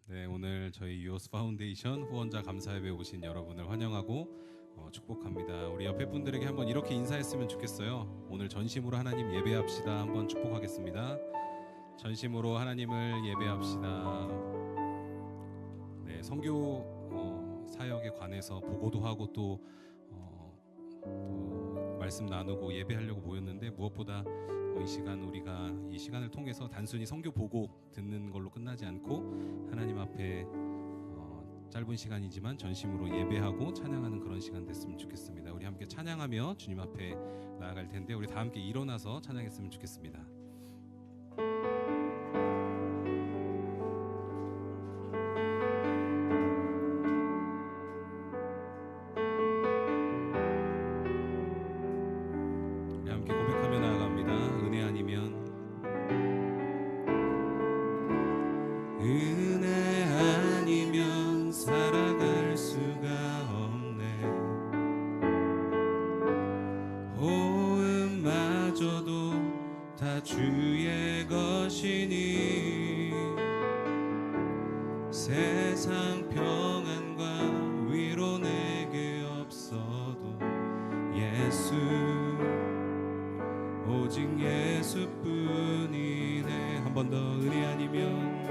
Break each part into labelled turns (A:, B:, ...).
A: 네, 오늘 저희 유어스 파운데이션 후원자 감사예배 오신 여러분을 환영하고 축복합니다. 우리 옆에 분들에게 한번 이렇게 인사했으면 좋겠어요. 오늘 전심으로 하나님 예배합시다. 한번 축복하겠습니다. 전심으로 하나님을 예배합시다. 네, 선교 사역에 관해서 보고도 하고 또 말씀 나누고 예배하려고 모였는데 무엇보다 이 시간 우리가 이 시간을 통해서 단순히 선교 보고 듣는 걸로 끝나지 않고 하나님 앞에 짧은 시간이지만 전심으로 예배하고 찬양하는 그런 시간 됐으면 좋겠습니다. 우리 함께 찬양하며 주님 앞에 나아갈 텐데 우리 다 함께 일어나서 찬양했으면 좋겠습니다. 우리 함께 고백하며 나아갑니다. 은혜 아니면 은혜 아니면 살아갈 수가 없네. 호흡마저도 다 주의 것이니 세상 평안과 위로 내게 없어도 예수 오직 예수뿐이네. 한 번 더 은혜 아니면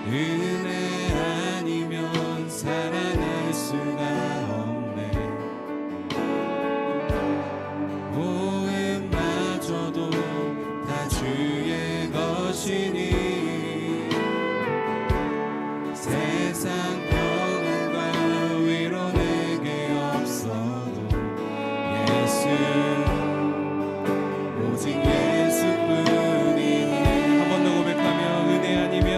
A: 은혜 아니면 살아날 수가 없네. 호흡마저도 다 주의 것이니 세상 평안과 위로 내게 없어도 예수 오직 예수뿐이네. 한 번 더 고백하며 은혜 아니면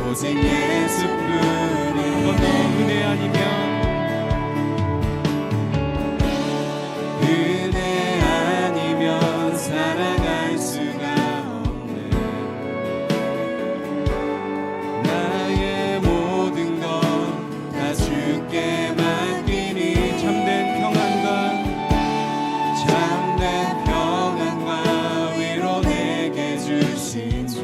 B: 오직 예수뿐이
A: 한번 더 은혜 아니면
B: 은혜 아니면 살아갈 수가 없네. 나의 모든 것 다 주께 맡기니
A: 참된 평안과
B: 참된 평안과 위로 내게 주신 주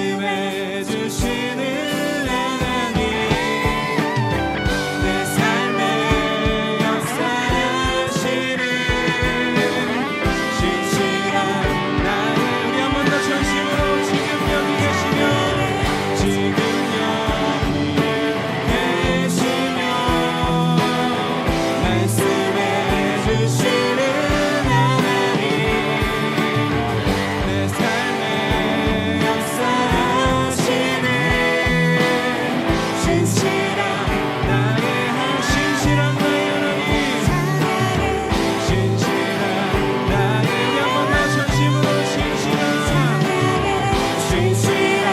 B: 말씀해 주시는 하나님 내 삶의 역사하시는 신실한 나의 우리 한 번 더 전심으로 지금 여기 계시며 지금 여기 계시며 말씀해 주시는 하나님 내 삶의 역사하시는 신실한 나의 신실한 나의 하나님 신실한 나의 우리 한 번 더 전심으로 신실한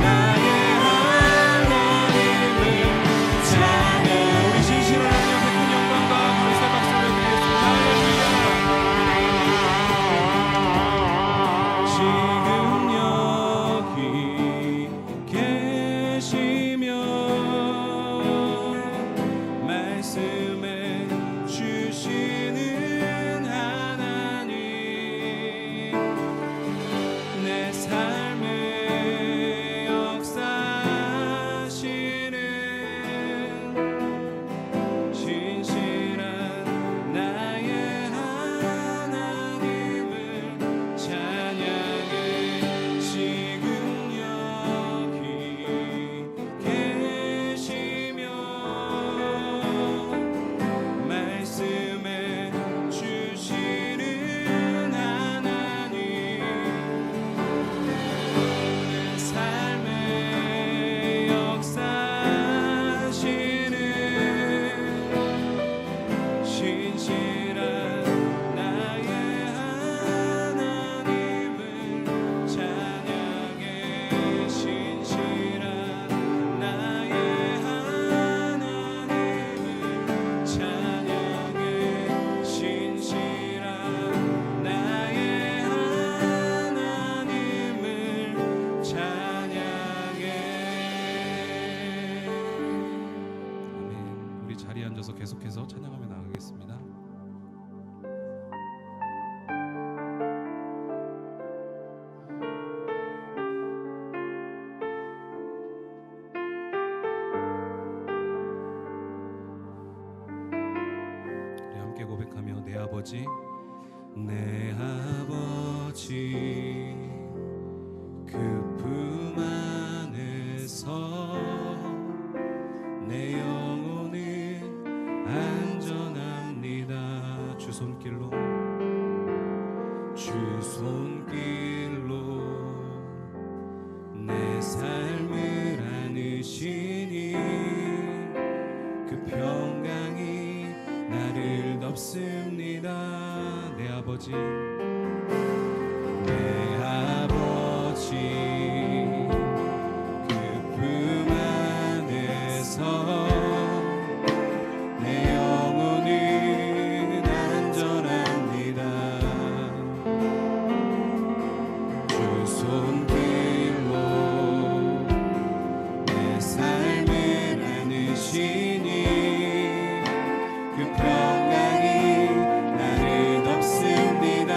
B: 나의 하나님을 찬양 우리 신실한 하나님 앞에 큰 영광과 감사 박수를 드리겠습니다. 할렐루야. 지금 여기 계시며 말씀해 주시는 하나님 내 삶의 역사하시는 신실한 나의 하나님을 찬양해 지금 여기 계시며 말씀해 주시는 하나님 내 삶의 역사하시는 신실한 나의 하나님을 찬양해 신실한 나의 하나님을 찬양해 신실한 나의 하나님을 찬양해
A: 아멘. 우리 자리에 앉아서 계속해서 찬양하며 나가겠습니다. 우리 함께 고백하며 내 아버지
B: 그 품 안에서 내 영혼은 안전합니다.
A: 주 손길로
B: 내 삶을 안으시니 그 평강이 나를 덮습니다.
A: 내 아버지
B: 내 아버지 그 품 안에서 내 영혼은 안전합니다. 주 손길로 내 삶을 안으시니 그 평강이 나를 덮습니다.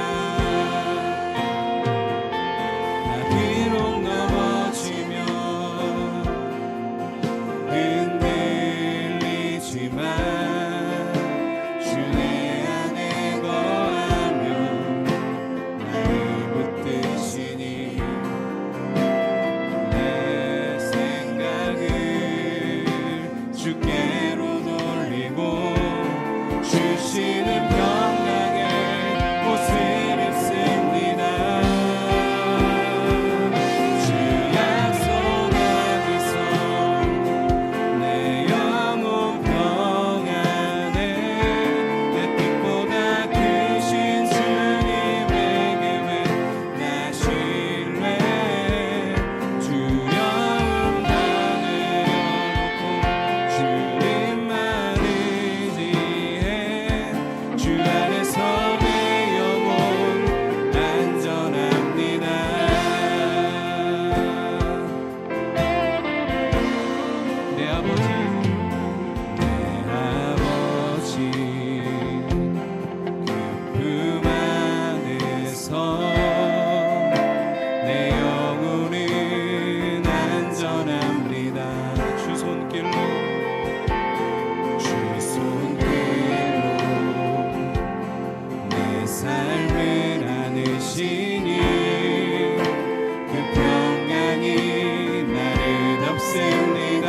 B: 없습니다.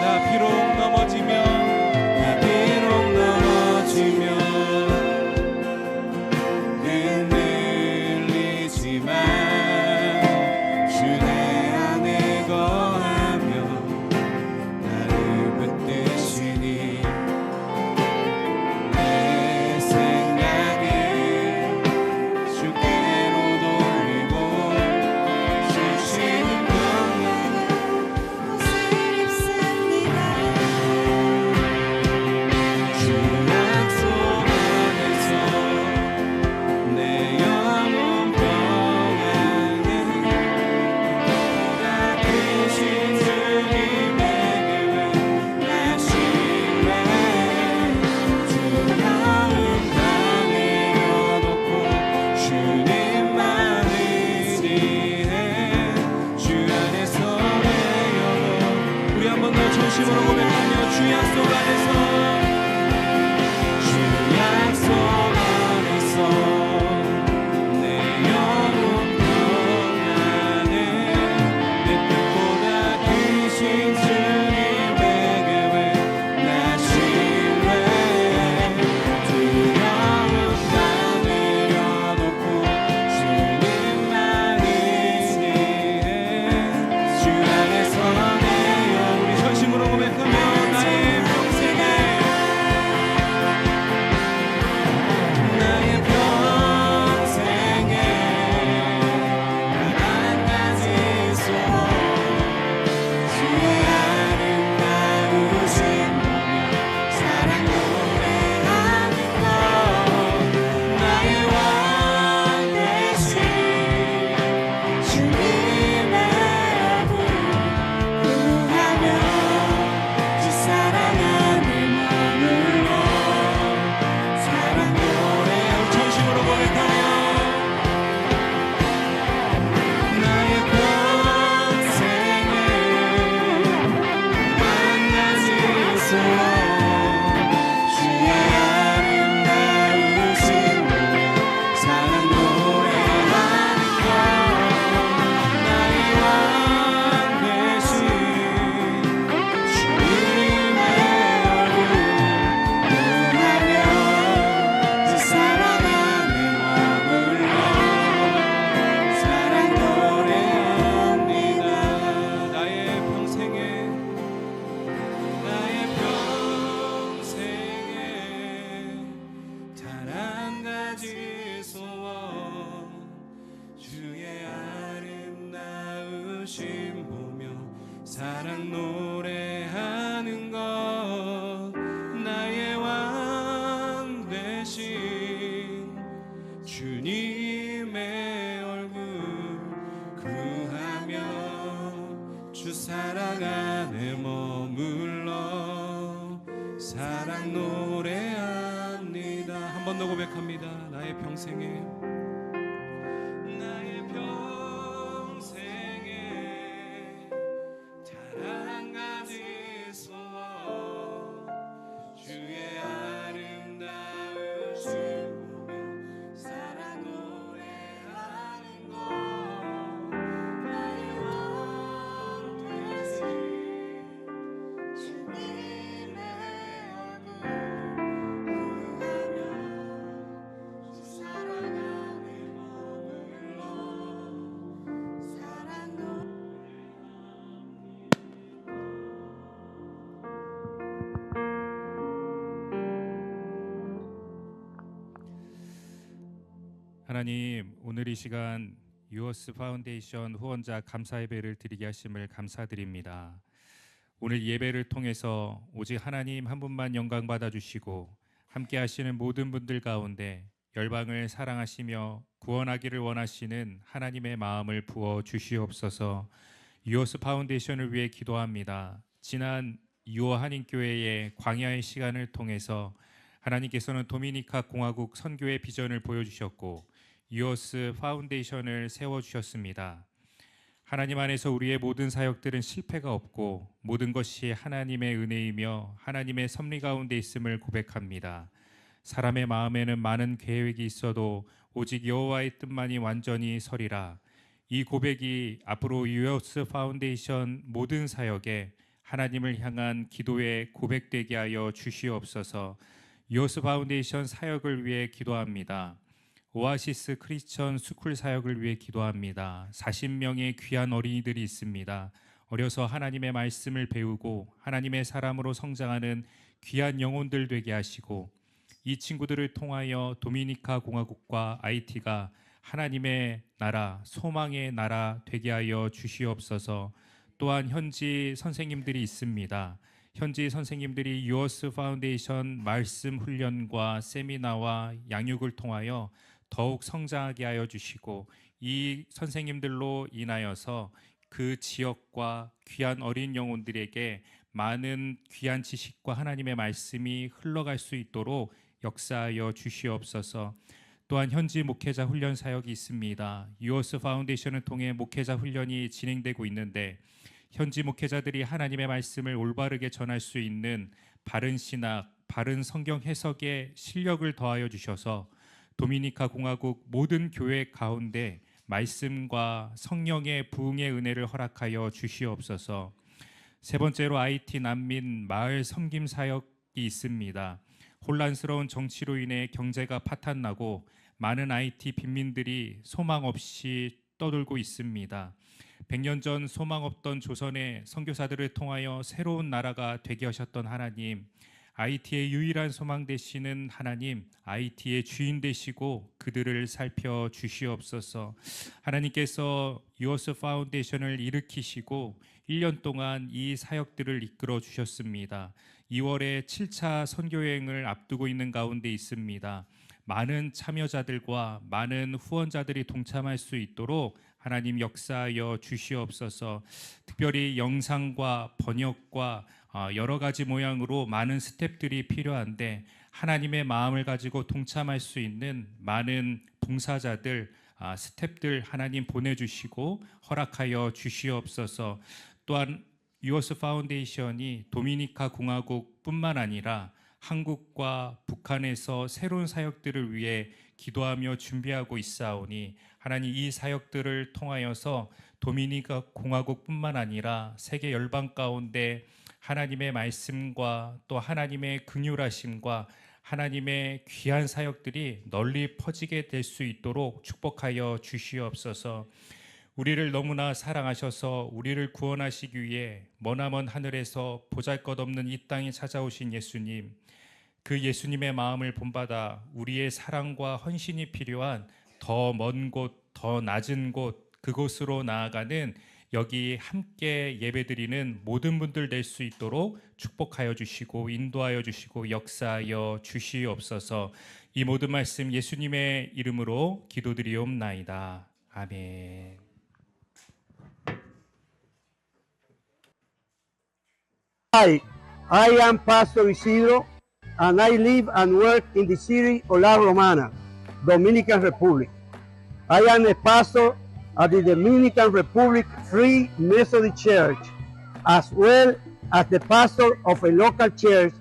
B: 나 비록 넘어지면 흔들리지만 주 내 안에 거하며 나를 붙드시니 내 생각을 주께로 돌리고 주시는 것만
C: 옷을 입습니다.
B: 주 약속 안에서 내 영혼 평안해 보다 크신 주님에게 나 신뢰해 두려움 다 내려놓고 주님만 의지해 주 안에서 내 영혼 우리 한 번 더 전심으로 고백하며 주 약속 안에서 주 약속 안에서 내 영혼 평안해 내 뜻보다 크신 주님에게 왜 나 신뢰해 두려움 다 내려놓고 주님만 의지해 주 안에서 내 영혼 우리 전심으로 고백하며 나의 평생에 나의 평생에 단 한 가지 소원 주의 아름다우신 사랑 노래하는 것 나의 왕 되신 주님의 얼굴 구하며 주 사랑 안에 머물러 사랑 노래 전심으로 고백하며 나의 평생에 한 가지 소원 주의 아름다우신 사랑 노래하는 것 나의 왕 되신 주님의 얼굴 구하며 그 사랑 안에 머물러 사랑 노래합니다. 나의 평생에 단 한 가지 소원 주의 아름다우심 보며 사랑 노래하는 것 나의 왕 되신 주님의 얼굴 구하며 주 사랑 안에 머물러 사랑 노래합니다. 한 번 더 고백합니다. 나의 평생에 단 한 가지 소원 주의 아름다우심 보며 사랑 노래하는 것 나의 왕 되신
C: 주님의 얼굴 구하며 주 사랑 안에 머물러 사랑 노래
D: 하나님, 오늘 이 시간 유어스 파운데이션 후원자 감사 예배를 드리게 하심을 감사드립니다. 오늘 예배를 통해서 오직 하나님 한 분만 영광 받아 주시고 함께 하시는 모든 분들 가운데 열방을 사랑하시며 구원하기를 원하시는 하나님의 마음을 부어 주시옵소서. 유어스 파운데이션을 위해 기도합니다. 지난 유어 한인교회의 광야의 시간을 통해서 하나님께서는 도미니카 공화국 선교의 비전을 보여주셨고 유어스 파운데이션을 세워주셨습니다. 하나님 안에서 우리의 모든 사역들은 실패가 없고 모든 것이 하나님의 은혜이며 하나님의 섭리 가운데 있음을 고백합니다. 사람의 마음에는 많은 계획이 있어도 오직 여호와의 뜻만이 완전히 서리라. 이 고백이 앞으로 유어스 파운데이션 모든 사역에 하나님을 향한 기도의 고백되게 하여 주시옵소서. 유어스 파운데이션 사역을 위해 기도합니다. 오아시스 크리스천 스쿨 사역을 위해 기도합니다. 40명의 귀한 어린이들이 있습니다. 어려서 하나님의 말씀을 배우고 하나님의 사람으로 성장하는 귀한 영혼들 되게 하시고, 이 친구들을 통하여 도미니카 공화국과 IT가 하나님의 나라, 소망의 나라 되게 하여 주시옵소서. 또한 현지 선생님들이 있습니다. 현지 선생님들이 유어스 파운데이션 말씀 훈련과 세미나와 양육을 통하여 더욱 성장하게 하여 주시고, 이 선생님들로 인하여서 그 지역과 귀한 어린 영혼들에게 많은 귀한 지식과 하나님의 말씀이 흘러갈 수 있도록 역사하여 주시옵소서. 또한 현지 목회자 훈련 사역이 있습니다. 유어스 파운데이션을 통해 목회자 훈련이 진행되고 있는데, 현지 목회자들이 하나님의 말씀을 올바르게 전할 수 있는 바른 신학, 바른 성경 해석에 실력을 더하여 주셔서 도미니카 공화국 모든 교회 가운데 말씀과 성령의 부흥의 은혜를 허락하여 주시옵소서. 세 번째로 IT 난민 마을 섬김 사역이 있습니다. 혼란스러운 정치로 인해 경제가 파탄나고 많은 IT 빈민들이 소망 없이 떠돌고 있습니다. 100년 전 소망 없던 조선의 선교사들을 통하여 새로운 나라가 되게 하셨던 하나님, IT의 유일한 소망 되시는 하나님, IT의 주인 되시고 그들을 살펴 주시옵소서. 하나님께서 유어스 파운데이션을 일으키시고 1년 동안 이 사역들을 이끌어 주셨습니다. 2월에 7차 선교여행을 앞두고 있는 가운데 있습니다. 많은 참여자들과 많은 후원자들이 동참할 수 있도록 하나님 역사하여 주시옵소서. 특별히 영상과 번역과 여러 가지 모양으로 많은 스텝들이 필요한데, 하나님의 마음을 가지고 동참할 수 있는 많은 봉사자들, 스텝들 하나님 보내주시고 허락하여 주시옵소서. 또한 유어스 파운데이션이 도미니카 공화국뿐만 아니라 한국과 북한에서 새로운 사역들을 위해 기도하며 준비하고 있사오니, 하나님 이 사역들을 통하여서 도미니카 공화국뿐만 아니라 세계 열방 가운데 하나님의 말씀과 또 하나님의 긍휼하심과 하나님의 귀한 사역들이 널리 퍼지게 될 수 있도록 축복하여 주시옵소서. 우리를 너무나 사랑하셔서 우리를 구원하시기 위해 머나먼 하늘에서 보잘것없는 이 땅에 찾아오신 예수님, 그 예수님의 마음을 본받아 우리의 사랑과 헌신이 필요한 더 먼 곳, 더 낮은 곳, 그곳으로 나아가는 여기 함께 예배드리는 모든 분들 될 수 있도록 축복하여 주시고 인도하여 주시고 역사하여 주시옵소서. 이 모든 말씀 예수님의 이름으로 기도드리옵나이다. 아멘.
E: Hi, I am Pastor Isidro, and I live and work in the city of La Romana, Dominican Republic. I am a pastor at the Dominican Republic Free Methodist Church, as well as the pastor of a local church,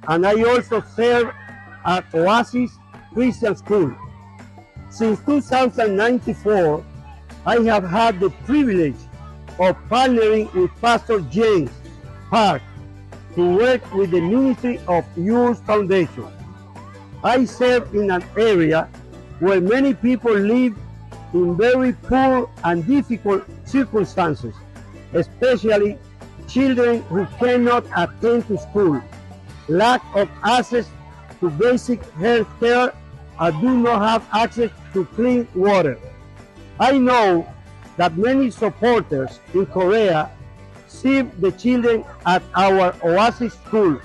E: and I also serve at Oasis Christian School. Since 2094, I have had the privilege of partnering with Pastor James Park to work with the Ministry of Youth Foundation. I serve in an area where many people live in very poor and difficult circumstances, especially children who cannot attend to school, lack of access to basic health care, and do not have access to clean water. I know that many supporters in Korea see the children at our Oasis School.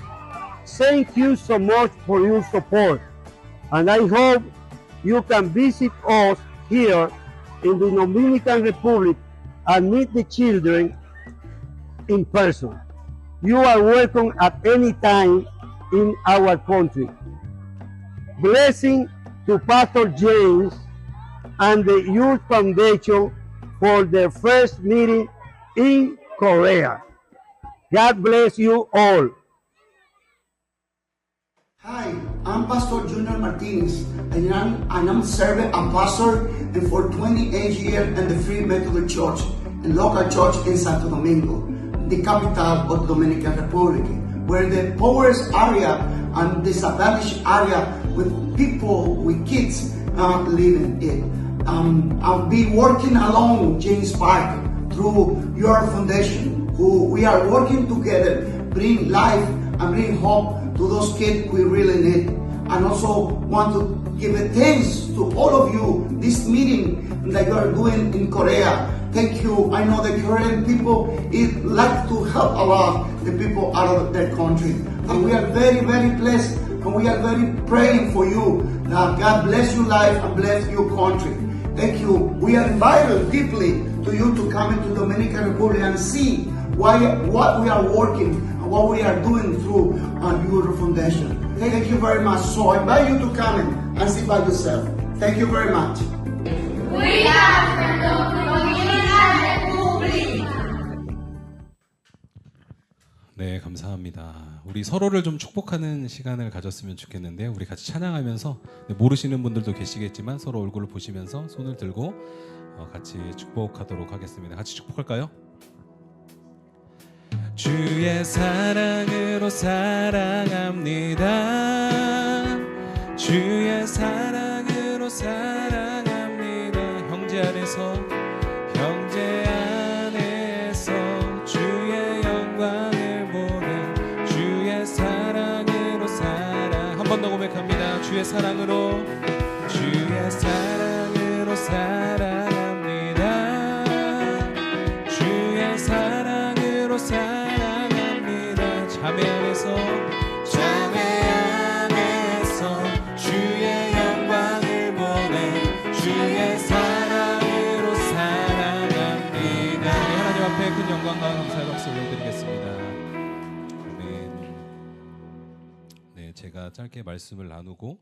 E: Thank you so much for your support, and I hope you can visit us here in the Dominican Republic and meet the children in person. You are welcome at any time in our country. Blessing to Pastor James and the Youth Foundation for their first meeting in Korea. God bless you all.
F: Hi, I'm Pastor Junior Martinez, and I'm serving a pastor and for 28 years in the Free Methodist Church, and local church in Santo Domingo, the capital of the Dominican Republic, where the poorest area and disadvantaged area with people, with kids live in it. I'll be working along James Park through your foundation, who we are working together, bring life and bring hope to those kids we really need. And also want to give a thanks to all of you, this meeting that you are doing in Korea. Thank you. I know the Korean people like to help a lot the people out of their country. And we are very, very blessed, and we are very praying for you. God bless your life and bless your country. Thank you. We are invited deeply to you to come into Dominican Republic and see what we are working and what we are doing through your foundation. Thank you very much. So I invite you to come in and see by yourself. Thank you very much.
C: We are from the Dominican Republic.
A: 네, 감사합니다. 우리 서로를 좀 축복하는 시간을 가졌으면 좋겠는데요. 우리 같이 찬양하면서 모르시는 분들도 계시겠지만 서로 얼굴을 보시면서 손을 들고 같이 축복하도록 하겠습니다. 같이 축복할까요? 주의 사랑으로 사랑합니다. 주의 사랑으로 사랑합니다. 형제 안에서 주의 영광을 보는 주의 사랑으로 한 번 더 고백합니다. 주의 사랑으로 사랑합니다. 주의 사랑으로 사랑합니다. 자매 안에서 주의 영광을 보내 주의 사랑으로 사랑합니다. 하나님 앞에 큰 영광과 감사의 박수 올려드리겠습니다. 아멘. 네, 제가 짧게 말씀을 나누고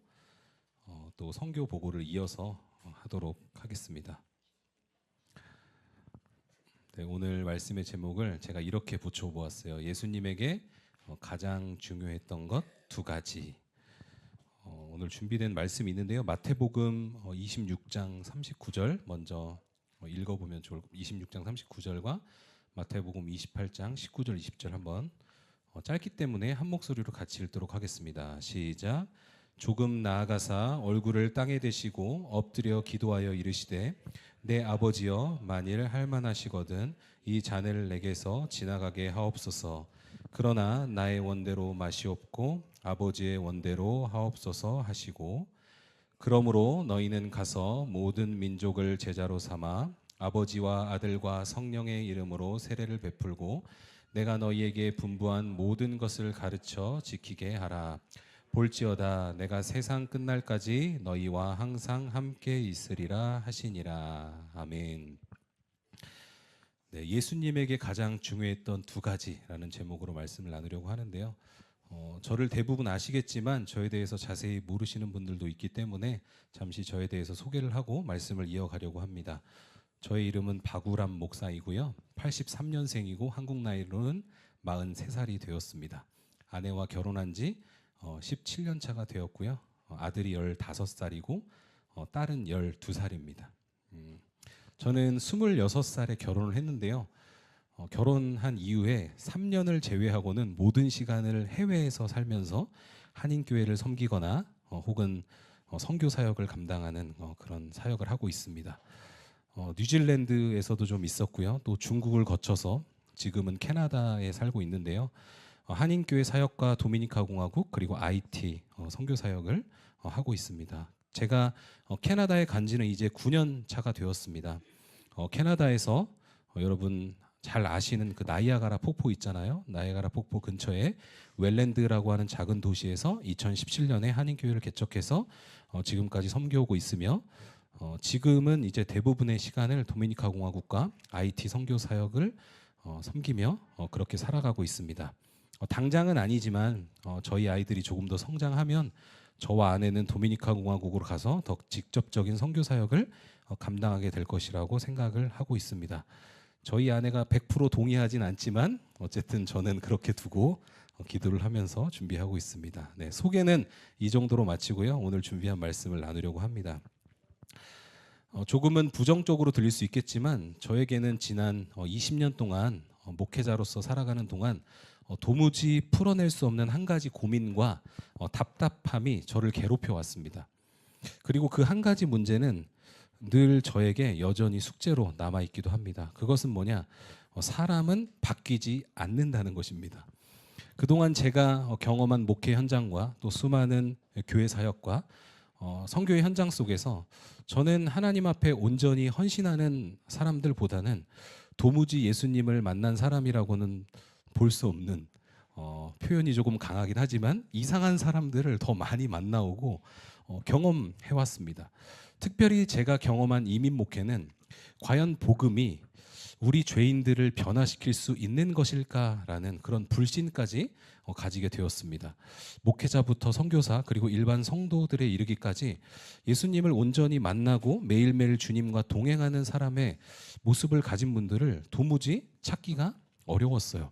A: 또 선교 보고를 이어서 하도록 하겠습니다. 네, 오늘 말씀의 제목을 제가 이렇게 붙여보았어요. 예수님에게 가장 중요했던 것 두 가지. 오늘 준비된 말씀이 있는데요. 마태복음 26장 39절 먼저 읽어보면 좋을 26장 39절과 마태복음 28장 19절 20절 한번 짧기 때문에 한 목소리로 같이 읽도록 하겠습니다. 시작. 조금 나아가사 얼굴을 땅에 대시고 엎드려 기도하여 이르시되 내 아버지여 만일 할만하시거든 이 잔을 내게서 지나가게 하옵소서. 그러나 나의 원대로 마시옵고 아버지의 원대로 하옵소서 하시고 그러므로 너희는 가서 모든 민족을 제자로 삼아 아버지와 아들과 성령의 이름으로 세례를 베풀고 내가 너희에게 분부한 모든 것을 가르쳐 지키게 하라. 볼지어다 내가 세상 끝날까지 너희와 항상 함께 있으리라 하시니라. 아멘. 네, 예수님에게 가장 중요했던 두 가지라는 제목으로 말씀을 나누려고 하는데요. 저를 대부분 아시겠지만 저에 대해서 자세히 모르시는 분들도 있기 때문에 잠시 저에 대해서 소개를 하고 말씀을 이어가려고 합니다. 저의 이름은 박우람 목사이고요. 83년생이고 한국 나이로는 43살이 되었습니다. 아내와 결혼한 지 17년 차가 되었고요. 아들이 15살이고 딸은 12살입니다. 저는 26살에 결혼을 했는데요. 결혼한 이후에 3년을 제외하고는 모든 시간을 해외에서 살면서 한인교회를 섬기거나 혹은 선교 사역을 감당하는 그런 사역을 하고 있습니다. 뉴질랜드에서도 좀 있었고요. 또 중국을 거쳐서 지금은 캐나다에 살고 있는데요. 한인교회 사역과 도미니카 공화국 그리고 IT 선교 사역을 하고 있습니다. 제가 캐나다에 간 지는 이제 9년 차가 되었습니다. 캐나다에서 여러분 잘 아시는 그 나이아가라 폭포 있잖아요. 나이아가라 폭포 근처에 웰랜드라고 하는 작은 도시에서 2017년에 한인교회를 개척해서 지금까지 섬겨오고 있으며 지금은 이제 대부분의 시간을 도미니카 공화국과 IT 선교 사역을 섬기며 그렇게 살아가고 있습니다. 당장은 아니지만 저희 아이들이 조금 더 성장하면 저와 아내는 도미니카 공화국으로 가서 더 직접적인 선교 사역을 감당하게 될 것이라고 생각을 하고 있습니다. 저희 아내가 100% 동의하진 않지만 어쨌든 저는 그렇게 두고 기도를 하면서 준비하고 있습니다. 네, 소개는 이 정도로 마치고요. 오늘 준비한 말씀을 나누려고 합니다. 조금은 부정적으로 들릴 수 있겠지만 저에게는 지난 20년 동안 목회자로서 살아가는 동안 도무지 풀어낼 수 없는 한 가지 고민과 답답함이 저를 괴롭혀 왔습니다. 그리고 그 한 가지 문제는 늘 저에게 여전히 숙제로 남아있기도 합니다. 그것은 뭐냐? 사람은 바뀌지 않는다는 것입니다. 그동안 제가 경험한 목회 현장과 또 수많은 교회 사역과 선교의 현장 속에서 저는 하나님 앞에 온전히 헌신하는 사람들보다는 도무지 예수님을 만난 사람이라고는 볼 수 없는 표현이 조금 강하긴 하지만 이상한 사람들을 더 많이 만나오고 경험해왔습니다. 특별히 제가 경험한 이민 목회는 과연 복음이 우리 죄인들을 변화시킬 수 있는 것일까라는 그런 불신까지 가지게 되었습니다. 목회자부터 선교사 그리고 일반 성도들에 이르기까지 예수님을 온전히 만나고 매일매일 주님과 동행하는 사람의 모습을 가진 분들을 도무지 찾기가 어려웠어요.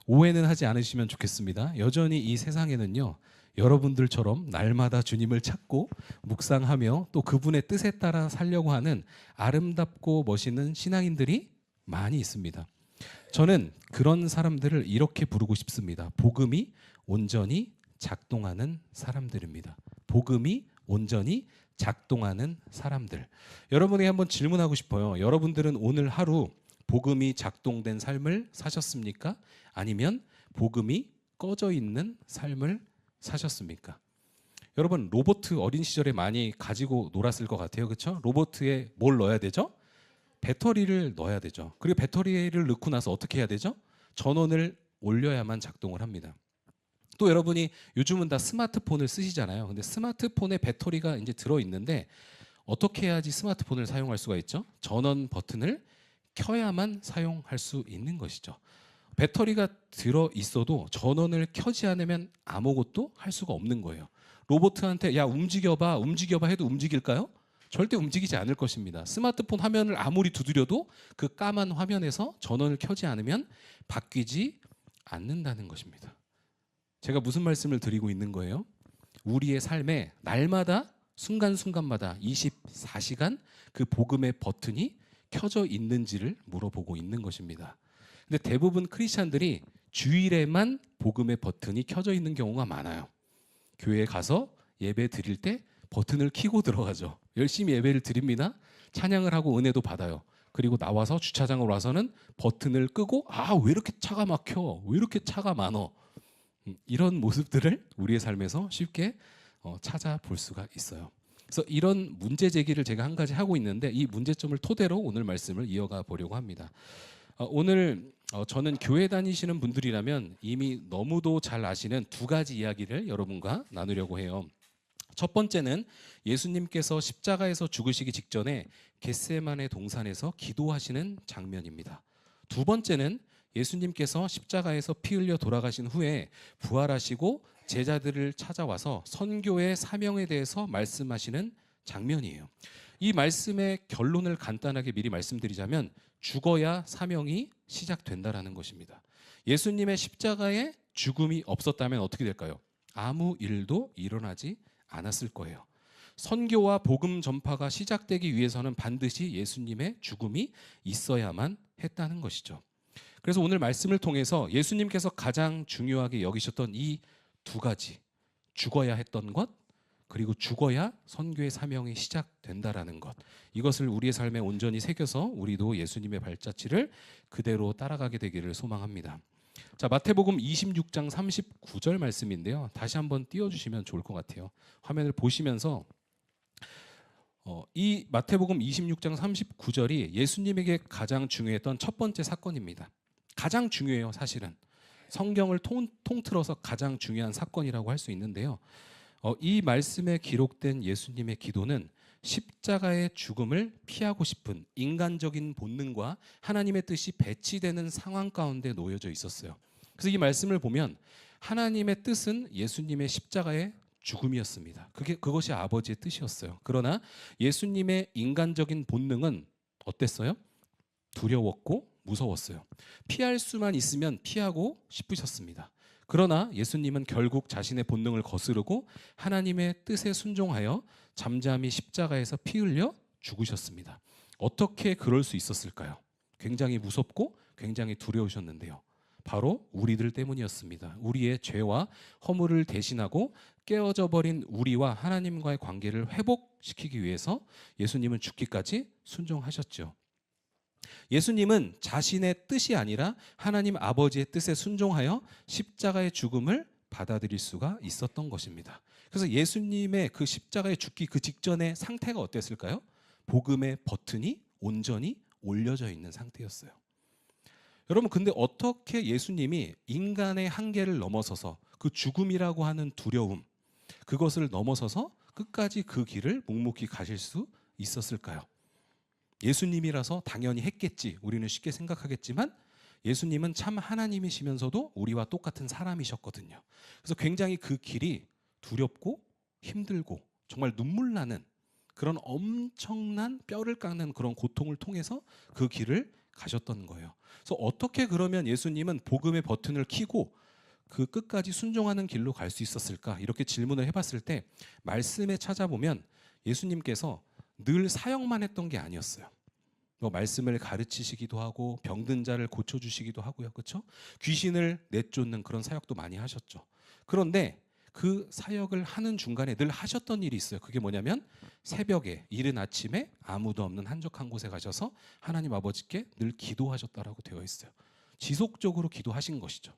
A: 오해는 하지 않으시면 좋겠습니다. 여전히 이 세상에는요, 여러분들처럼 날마다 주님을 찾고 묵상하며 또 그분의 뜻에 따라 살려고 하는 아름답고 멋있는 신앙인들이 많이 있습니다. 저는 그런 사람들을 이렇게 부르고 싶습니다. 복음이 온전히 작동하는 사람들입니다. 복음이 온전히 작동하는 사람들. 여러분에게 한번 질문하고 싶어요. 여러분들은 오늘 하루 복음이 작동된 삶을 사셨습니까? 아니면 복음이 꺼져 있는 삶을 사셨습니까? 여러분 로봇 어린 시절에 많이 가지고 놀았을 것 같아요. 그렇죠? 로봇에 뭘 넣어야 되죠? 배터리를 넣어야 되죠. 그리고 배터리를 넣고 나서 어떻게 해야 되죠? 전원을 올려야만 작동을 합니다. 또 여러분이 요즘은 다 스마트폰을 쓰시잖아요. 근데 스마트폰에 배터리가 이제 들어 있는데 어떻게 해야지 스마트폰을 사용할 수가 있죠? 전원 버튼을 켜야만 사용할 수 있는 것이죠. 배터리가 들어 있어도 전원을 켜지 않으면 아무것도 할 수가 없는 거예요. 로봇한테 야 움직여봐 해도 움직일까요? 절대 움직이지 않을 것입니다. 스마트폰 화면을 아무리 두드려도 그 까만 화면에서 전원을 켜지 않으면 바뀌지 않는다는 것입니다. 제가 무슨 말씀을 드리고 있는 거예요? 우리의 삶에 날마다 순간순간마다 24시간 그 복음의 버튼이 켜져 있는지를 물어보고 있는 것입니다. 근데 대부분 크리스찬들이 주일에만 복음의 버튼이 켜져 있는 경우가 많아요. 교회에 가서 예배 드릴 때 버튼을 켜고 들어가죠. 열심히 예배를 드립니다. 찬양을 하고 은혜도 받아요. 그리고 나와서 주차장으로 와서는 버튼을 끄고 왜 이렇게 차가 막혀? 왜 이렇게 차가 많어? 이런 모습들을 우리의 삶에서 쉽게 찾아볼 수가 있어요. 그래서 이런 문제 제기를 제가 한 가지 하고 있는데 이 문제점을 토대로 오늘 말씀을 이어가 보려고 합니다. 오늘 저는 교회 다니시는 분들이라면 이미 너무도 잘 아시는 두 가지 이야기를 여러분과 나누려고 해요. 첫 번째는 예수님께서 십자가에서 죽으시기 직전에 겟세마네 동산에서 기도하시는 장면입니다. 두 번째는 예수님께서 십자가에서 피 흘려 돌아가신 후에 부활하시고 제자들을 찾아와서 선교의 사명에 대해서 말씀하시는 장면이에요. 이 말씀의 결론을 간단하게 미리 말씀드리자면 죽어야 사명이 시작된다라는 것입니다. 예수님의 십자가에 죽음이 없었다면 어떻게 될까요? 아무 일도 일어나지 않았을 거예요. 선교와 복음 전파가 시작되기 위해서는 반드시 예수님의 죽음이 있어야만 했다는 것이죠. 그래서 오늘 말씀을 통해서 예수님께서 가장 중요하게 여기셨던 이 두 가지, 죽어야 했던 것 그리고 죽어야 선교의 사명이 시작된다라는 것, 이것을 우리의 삶에 온전히 새겨서 우리도 예수님의 발자취를 그대로 따라가게 되기를 소망합니다. 자, 마태복음 26장 39절 말씀인데요. 다시 한번 띄워주시면 좋을 것 같아요. 화면을 보시면서 이 마태복음 26장 39절이 예수님에게 가장 중요했던 첫 번째 사건입니다. 가장 중요해요. 사실은 성경을 통틀어서 가장 중요한 사건이라고 할 수 있는데요. 이 말씀에 기록된 예수님의 기도는 십자가의 죽음을 피하고 싶은 인간적인 본능과 하나님의 뜻이 배치되는 상황 가운데 놓여져 있었어요. 그래서 이 말씀을 보면 하나님의 뜻은 예수님의 십자가의 죽음이었습니다. 그것이 아버지의 뜻이었어요. 그러나 예수님의 인간적인 본능은 어땠어요? 두려웠고 무서웠어요. 피할 수만 있으면 피하고 싶으셨습니다. 그러나 예수님은 결국 자신의 본능을 거스르고 하나님의 뜻에 순종하여 잠잠히 십자가에서 피 흘려 죽으셨습니다. 어떻게 그럴 수 있었을까요? 굉장히 무섭고 굉장히 두려우셨는데요. 바로 우리들 때문이었습니다. 우리의 죄와 허물을 대신하고 깨어져 버린 우리와 하나님과의 관계를 회복시키기 위해서 예수님은 죽기까지 순종하셨죠. 예수님은 자신의 뜻이 아니라 하나님 아버지의 뜻에 순종하여 십자가의 죽음을 받아들일 수가 있었던 것입니다. 그래서 예수님의 그 십자가에 죽기 그 직전의 상태가 어땠을까요? 복음의 버튼이 온전히 올려져 있는 상태였어요. 여러분, 근데 어떻게 예수님이 인간의 한계를 넘어서서 그 죽음이라고 하는 두려움, 그것을 넘어서서 끝까지 그 길을 묵묵히 가실 수 있었을까요? 예수님이라서 당연히 했겠지, 우리는 쉽게 생각하겠지만 예수님은 참 하나님이시면서도 우리와 똑같은 사람이셨거든요. 그래서 굉장히 그 길이 두렵고 힘들고 정말 눈물 나는 그런 엄청난 뼈를 깎는 그런 고통을 통해서 그 길을 가셨던 거예요. 그래서 어떻게 그러면 예수님은 복음의 버튼을 켜고 그 끝까지 순종하는 길로 갈 수 있었을까? 이렇게 질문을 해봤을 때 말씀에 찾아보면 예수님께서 늘 사역만 했던 게 아니었어요. 뭐 말씀을 가르치시기도 하고 병든 자를 고쳐주시기도 하고요, 그렇죠? 귀신을 내쫓는 그런 사역도 많이 하셨죠. 그런데 그 사역을 하는 중간에 늘 하셨던 일이 있어요. 그게 뭐냐면 새벽에 이른 아침에 아무도 없는 한적한 곳에 가셔서 하나님 아버지께 늘 기도하셨다라고 되어 있어요. 지속적으로 기도하신 것이죠.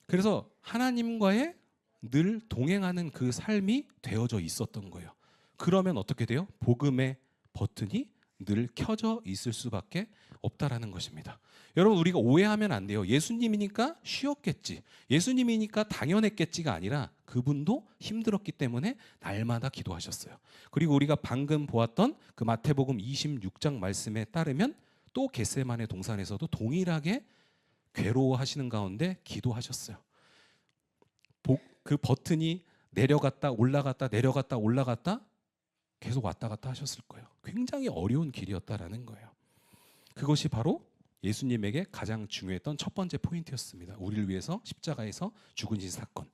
A: 그래서 하나님과의 늘 동행하는 그 삶이 되어져 있었던 거예요. 그러면 어떻게 돼요? 복음의 버튼이 늘 켜져 있을 수밖에 없다라는 것입니다. 여러분, 우리가 오해하면 안 돼요. 예수님이니까 쉬었겠지, 예수님이니까 당연했겠지가 아니라 그분도 힘들었기 때문에 날마다 기도하셨어요. 그리고 우리가 방금 보았던 그 마태복음 26장 말씀에 따르면 또 겟세마네 동산에서도 동일하게 괴로워하시는 가운데 기도하셨어요. 그 버튼이 내려갔다 올라갔다 내려갔다 올라갔다 계속 왔다 갔다 하셨을 거예요. 굉장히 어려운 길이었다라는 거예요. 그것이 바로 예수님에게 가장 중요했던 첫 번째 포인트였습니다. 우리를 위해서 십자가에서 죽으신 사건.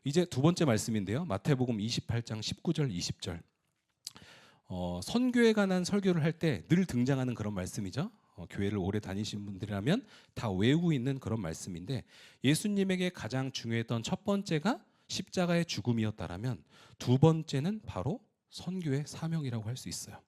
A: 이제 두 번째 말씀인데요. 마태복음 28장 19절 20절. 선교에 관한 설교를 할 때 늘 등장하는 그런 말씀이죠. 교회를 오래 다니신 분들이라면 다 외우고 있는 그런 말씀인데, 예수님에게 가장 중요했던 첫 번째가 십자가의 죽음이었다라면 두 번째는 바로 선교의 사명이라고 할 수 있어요.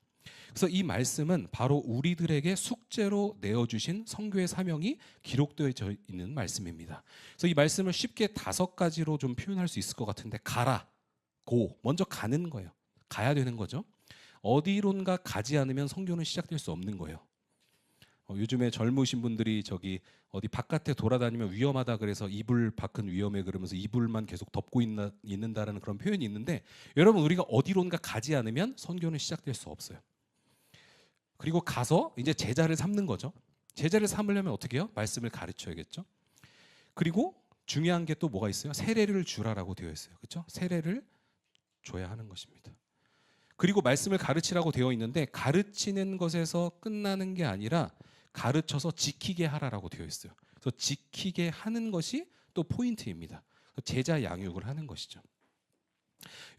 A: 그래서 이 말씀은 바로 우리들에게 숙제로 내어주신 선교의 사명이 기록되어 있는 말씀입니다. 그래서 이 말씀을 쉽게 5가지로 좀 표현할 수 있을 것 같은데, 가라, 고, 먼저 가는 거예요. 가야 되는 거죠. 어디론가 가지 않으면 선교는 시작될 수 없는 거예요. 요즘에 젊으신 분들이 저기 어디 바깥에 돌아다니면 위험하다 그래서 이불 밖은 위험해 그러면서 이불만 계속 덮고 있는다라는 그런 표현이 있는데, 여러분, 우리가 어디론가 가지 않으면 선교는 시작될 수 없어요. 그리고 가서 이제 제자를 삼는 거죠. 제자를 삼으려면 어떻게 해요? 말씀을 가르쳐야겠죠. 그리고 중요한 게 또 뭐가 있어요? 세례를 주라라고 되어 있어요. 그렇죠? 세례를 줘야 하는 것입니다. 그리고 말씀을 가르치라고 되어 있는데 가르치는 것에서 끝나는 게 아니라 가르쳐서 지키게 하라라고 되어 있어요. 그래서 지키게 하는 것이 또 포인트입니다. 제자 양육을 하는 것이죠.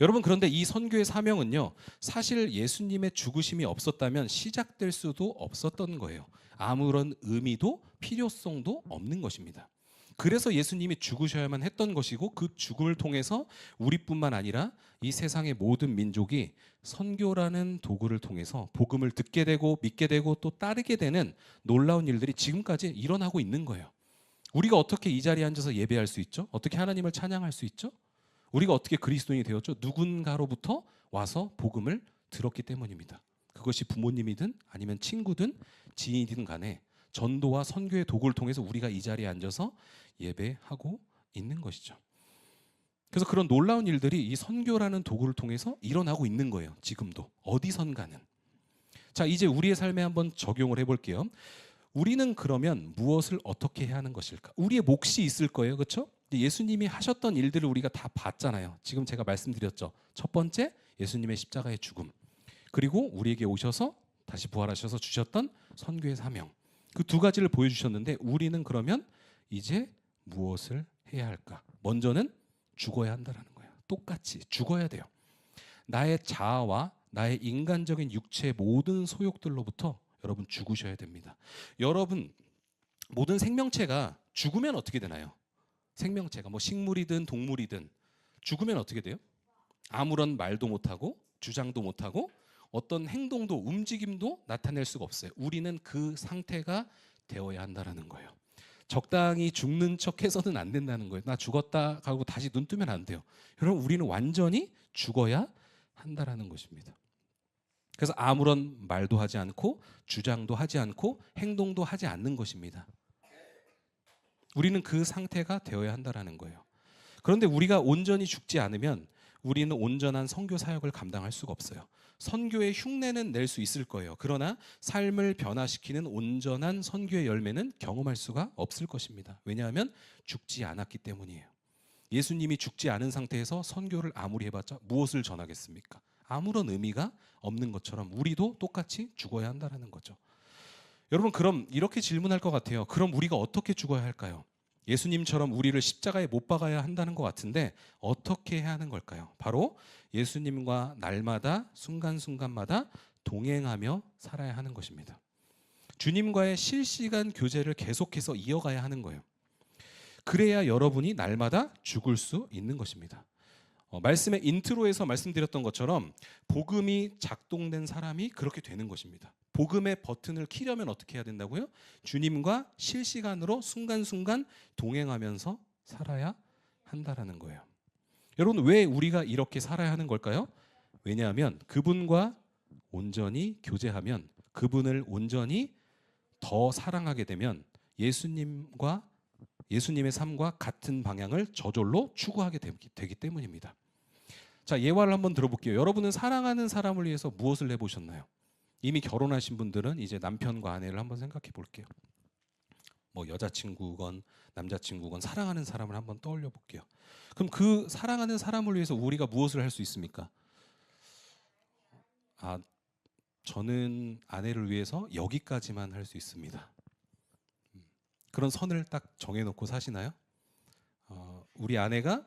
A: 여러분, 그런데 이 선교의 사명은요, 사실 예수님의 죽으심이 없었다면 시작될 수도 없었던 거예요. 아무런 의미도 필요성도 없는 것입니다. 그래서 예수님이 죽으셔야만 했던 것이고, 그 죽음을 통해서 우리뿐만 아니라 이 세상의 모든 민족이 선교라는 도구를 통해서 복음을 듣게 되고 믿게 되고 또 따르게 되는 놀라운 일들이 지금까지 일어나고 있는 거예요. 우리가 어떻게 이 자리에 앉아서 예배할 수 있죠? 어떻게 하나님을 찬양할 수 있죠? 우리가 어떻게 그리스도인이 되었죠? 누군가로부터 와서 복음을 들었기 때문입니다. 그것이 부모님이든 아니면 친구든 지인이든 간에 전도와 선교의 도구를 통해서 우리가 이 자리에 앉아서 예배하고 있는 것이죠. 그래서 그런 놀라운 일들이 이 선교라는 도구를 통해서 일어나고 있는 거예요. 지금도 어디선가는. 자, 이제 우리의 삶에 한번 적용을 해볼게요. 우리는 그러면 무엇을 어떻게 해야 하는 것일까? 우리의 몫이 있을 거예요, 그렇죠? 예수님이 하셨던 일들을 우리가 다 봤잖아요. 지금 제가 말씀드렸죠. 첫 번째, 예수님의 십자가의 죽음. 그리고 우리에게 오셔서 다시 부활하셔서 주셨던 선교의 사명. 그 두 가지를 보여주셨는데, 우리는 그러면 이제 무엇을 해야 할까? 먼저는 죽어야 한다라는 거예요. 똑같이 죽어야 돼요. 나의 자아와 나의 인간적인 육체의 모든 소욕들로부터 여러분 죽으셔야 됩니다. 여러분 모든 생명체가 죽으면 어떻게 되나요? 생명체가 뭐 식물이든 동물이든 죽으면 어떻게 돼요? 아무런 말도 못하고 주장도 못하고 어떤 행동도 움직임도 나타낼 수가 없어요. 우리는 그 상태가 되어야 한다라는 거예요. 적당히 죽는 척 해서는 안 된다는 거예요. 나 죽었다 하고 다시 눈 뜨면 안 돼요. 여러분 우리는 완전히 죽어야 한다라는 것입니다. 그래서 아무런 말도 하지 않고 주장도 하지 않고 행동도 하지 않는 것입니다. 우리는 그 상태가 되어야 한다라는 거예요. 그런데 우리가 온전히 죽지 않으면 우리는 온전한 선교 사역을 감당할 수가 없어요. 선교의 흉내는 낼 수 있을 거예요. 그러나 삶을 변화시키는 온전한 선교의 열매는 경험할 수가 없을 것입니다. 왜냐하면 죽지 않았기 때문이에요. 예수님이 죽지 않은 상태에서 선교를 아무리 해봤자 무엇을 전하겠습니까? 아무런 의미가 없는 것처럼 우리도 똑같이 죽어야 한다는 거죠. 여러분 그럼 이렇게 질문할 것 같아요. 그럼 우리가 어떻게 죽어야 할까요? 예수님처럼 우리를 십자가에 못 박아야 한다는 것 같은데 어떻게 해야 하는 걸까요? 바로 예수님과 날마다 순간순간마다 동행하며 살아야 하는 것입니다. 주님과의 실시간 교제를 계속해서 이어가야 하는 거예요. 그래야 여러분이 날마다 죽을 수 있는 것입니다. 말씀의 인트로에서 말씀드렸던 것처럼 복음이 작동된 사람이 그렇게 되는 것입니다. 복음의 버튼을 키려면 어떻게 해야 된다고요? 주님과 실시간으로 순간순간 동행하면서 살아야 한다라는 거예요. 여러분 왜 우리가 이렇게 살아야 하는 걸까요? 왜냐하면 그분과 온전히 교제하면 그분을 온전히 더 사랑하게 되면 예수님의 삶과 같은 방향을 저절로 추구하게 되기 때문입니다. 자, 예화를 한번 들어볼게요. 여러분은 사랑하는 사람을 위해서 무엇을 해보셨나요? 이미 결혼하신 분들은 이제 남편과 아내를 한번 생각해 볼게요. 뭐 여자친구건 남자친구건 사랑하는 사람을 한번 떠올려 볼게요. 그럼 그 사랑하는 사람을 위해서 우리가 무엇을 할 수 있습니까? 저는 아내를 위해서 여기까지만 할 수 있습니다. 그런 선을 딱 정해놓고 사시나요? 우리 아내가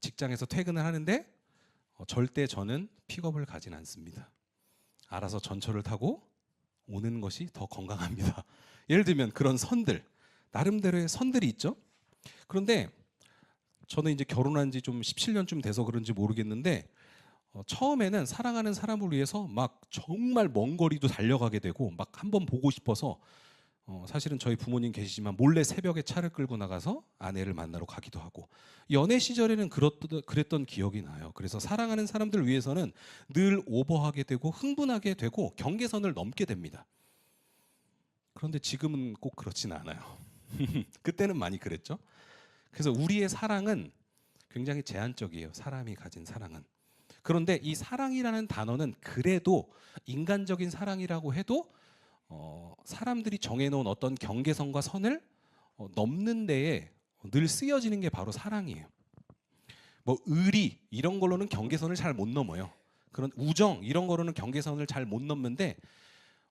A: 직장에서 퇴근을 하는데 절대 저는 픽업을 가진 않습니다. 알아서 전철을 타고 오는 것이 더 건강합니다. 예를 들면 그런 선들, 나름대로의 선들이 있죠. 그런데 저는 이제 결혼한 지 좀 17년쯤 돼서 그런지 모르겠는데 처음에는 사랑하는 사람을 위해서 막 정말 먼 거리도 달려가게 되고 막 한번 보고 싶어서 사실은 저희 부모님 계시지만 몰래 새벽에 차를 끌고 나가서 아내를 만나러 가기도 하고 연애 시절에는 그랬던 기억이 나요. 그래서 사랑하는 사람들 위해서는 늘 오버하게 되고 흥분하게 되고 경계선을 넘게 됩니다. 그런데 지금은 꼭 그렇진 않아요. 그때는 많이 그랬죠. 그래서 우리의 사랑은 굉장히 제한적이에요. 사람이 가진 사랑은. 그런데 이 사랑이라는 단어는 그래도 인간적인 사랑이라고 해도 사람들이 정해놓은 어떤 경계선과 선을 넘는 데에 늘 쓰여지는 게 바로 사랑이에요. 뭐 의리 이런 걸로는 경계선을 잘 못 넘어요. 그런 우정 이런 거로는 경계선을 잘 못 넘는데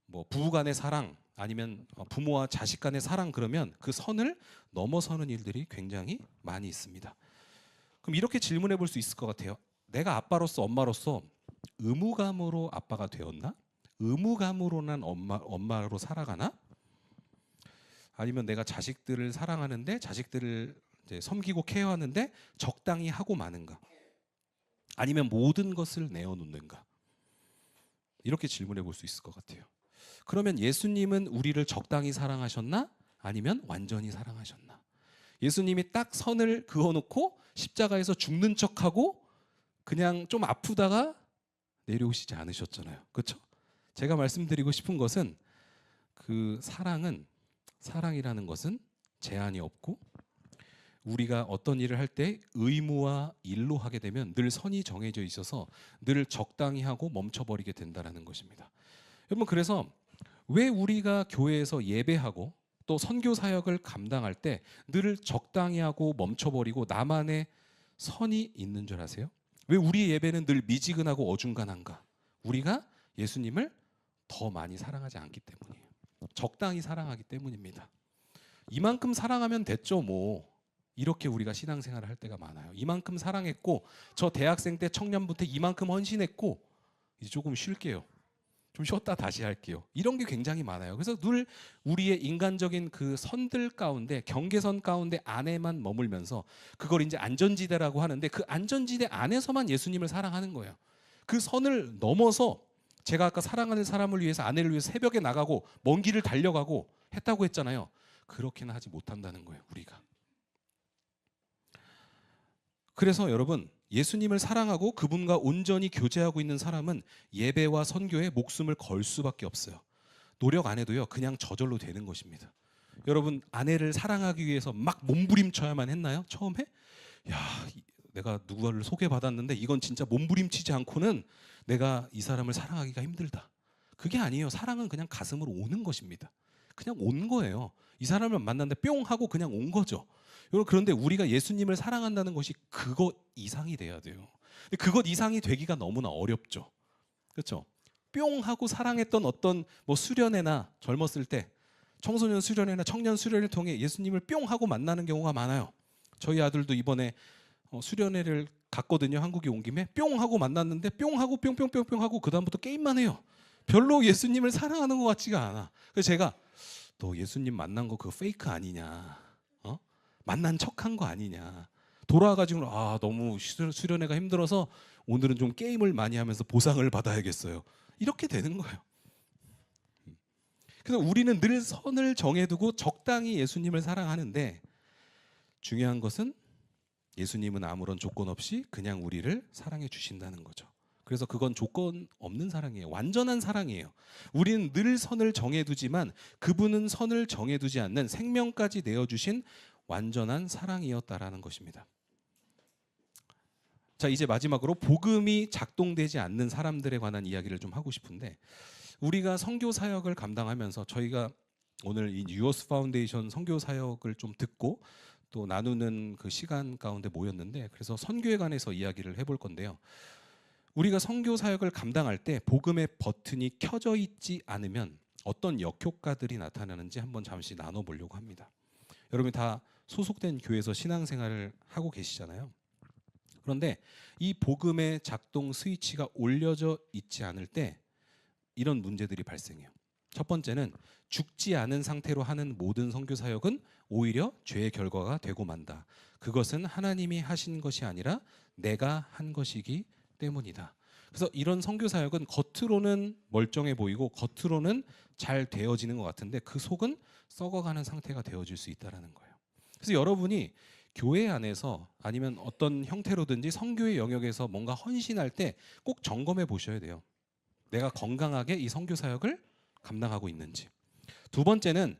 A: 뭐 부부간의 사랑 아니면 부모와 자식 간의 사랑 그러면 그 선을 넘어서는 일들이 굉장히 많이 있습니다. 그럼 이렇게 질문해 볼 수 있을 것 같아요. 내가 아빠로서 엄마로서 의무감으로 아빠가 되었나? 의무감으로는 엄마로 살아가나? 아니면 내가 자식들을 사랑하는데 자식들을 이제 섬기고 케어하는데 적당히 하고 마는가? 아니면 모든 것을 내어놓는가? 이렇게 질문해 볼 수 있을 것 같아요. 그러면 예수님은 우리를 적당히 사랑하셨나? 아니면 완전히 사랑하셨나? 예수님이 딱 선을 그어놓고 십자가에서 죽는 척하고 그냥 좀 아프다가 내려오시지 않으셨잖아요. 그렇죠? 제가 말씀드리고 싶은 것은 그 사랑이라는 것은 제한이 없고 우리가 어떤 일을 할 때 의무와 일로 하게 되면 늘 선이 정해져 있어서 늘 적당히 하고 멈춰버리게 된다는 것입니다. 여러분 그래서 왜 우리가 교회에서 예배하고 또 선교 사역을 감당할 때 늘 적당히 하고 멈춰버리고 나만의 선이 있는 줄 아세요? 왜 우리 예배는 늘 미지근하고 어중간한가? 우리가 예수님을 더 많이 사랑하지 않기 때문이에요. 적당히 사랑하기 때문입니다. 이만큼 사랑하면 됐죠 뭐. 이렇게 우리가 신앙생활을 할 때가 많아요. 이만큼 사랑했고 저 대학생 때 청년부 때 이만큼 헌신했고 이제 조금 쉴게요. 좀 쉬었다 다시 할게요. 이런 게 굉장히 많아요. 그래서 늘 우리의 인간적인 그 선들 가운데 경계선 가운데 안에만 머물면서 그걸 이제 안전지대라고 하는데 그 안전지대 안에서만 예수님을 사랑하는 거예요. 그 선을 넘어서 제가 아까 사랑하는 사람을 위해서 아내를 위해서 새벽에 나가고 먼 길을 달려가고 했다고 했잖아요. 그렇게는 하지 못한다는 거예요. 우리가. 그래서 여러분 예수님을 사랑하고 그분과 온전히 교제하고 있는 사람은 예배와 선교에 목숨을 걸 수밖에 없어요. 노력 안 해도요. 그냥 저절로 되는 것입니다. 여러분 아내를 사랑하기 위해서 막 몸부림쳐야만 했나요? 처음에? 야, 내가 누구를 소개받았는데 이건 진짜 몸부림치지 않고는 내가 이 사람을 사랑하기가 힘들다. 그게 아니에요. 사랑은 그냥 가슴으로 오는 것입니다. 그냥 온 거예요. 이 사람을 만났는데 뿅 하고 그냥 온 거죠. 여러분 그런데 우리가 예수님을 사랑한다는 것이 그것 이상이 돼야 돼요. 근데 그것 이상이 되기가 너무나 어렵죠. 그렇죠? 뿅 하고 사랑했던 어떤 뭐 수련회나 젊었을 때 청소년 수련회나 청년 수련회를 통해 예수님을 뿅 하고 만나는 경우가 많아요. 저희 아들도 이번에 수련회를 갔거든요. 한국에 온 김에 뿅 하고 만났는데 뿅 하고 뿅뿅뿅뿅 하고 그다음부터 게임만 해요. 별로 예수님을 사랑하는 것 같지가 않아. 그래서 제가 너 예수님 만난 거 그거 페이크 아니냐? 만난 척한 거 아니냐? 돌아와가지고 너무 수련회가 힘들어서 오늘은 좀 게임을 많이 하면서 보상을 받아야겠어요. 이렇게 되는 거예요. 그래서 우리는 늘 선을 정해두고 적당히 예수님을 사랑하는데 중요한 것은 예수님은 아무런 조건 없이 그냥 우리를 사랑해 주신다는 거죠. 그래서 그건 조건 없는 사랑이에요. 완전한 사랑이에요. 우리는 늘 선을 정해두지만 그분은 선을 정해두지 않는 생명까지 내어주신 완전한 사랑이었다라는 것입니다. 자, 이제 마지막으로 복음이 작동되지 않는 사람들에 관한 이야기를 좀 하고 싶은데 우리가 선교 사역을 감당하면서 저희가 오늘 이 유어스 파운데이션 선교 사역을 좀 듣고 또 나누는 그 시간 가운데 모였는데 그래서 선교에 관해서 이야기를 해볼 건데요. 우리가 선교 사역을 감당할 때 복음의 버튼이 켜져 있지 않으면 어떤 역효과들이 나타나는지 한번 잠시 나눠보려고 합니다. 여러분이 다 소속된 교회에서 신앙생활을 하고 계시잖아요. 그런데 이 복음의 작동 스위치가 올려져 있지 않을 때 이런 문제들이 발생해요. 첫 번째는 죽지 않은 상태로 하는 모든 선교 사역은 오히려 죄의 결과가 되고 만다. 그것은 하나님이 하신 것이 아니라 내가 한 것이기 때문이다. 그래서 이런 선교 사역은 겉으로는 멀쩡해 보이고 겉으로는 잘 되어지는 것 같은데 그 속은 썩어가는 상태가 되어질 수 있다는 거예요. 그래서 여러분이 교회 안에서 아니면 어떤 형태로든지 선교의 영역에서 뭔가 헌신할 때 꼭 점검해 보셔야 돼요. 내가 건강하게 이 선교 사역을 감당하고 있는지. 두 번째는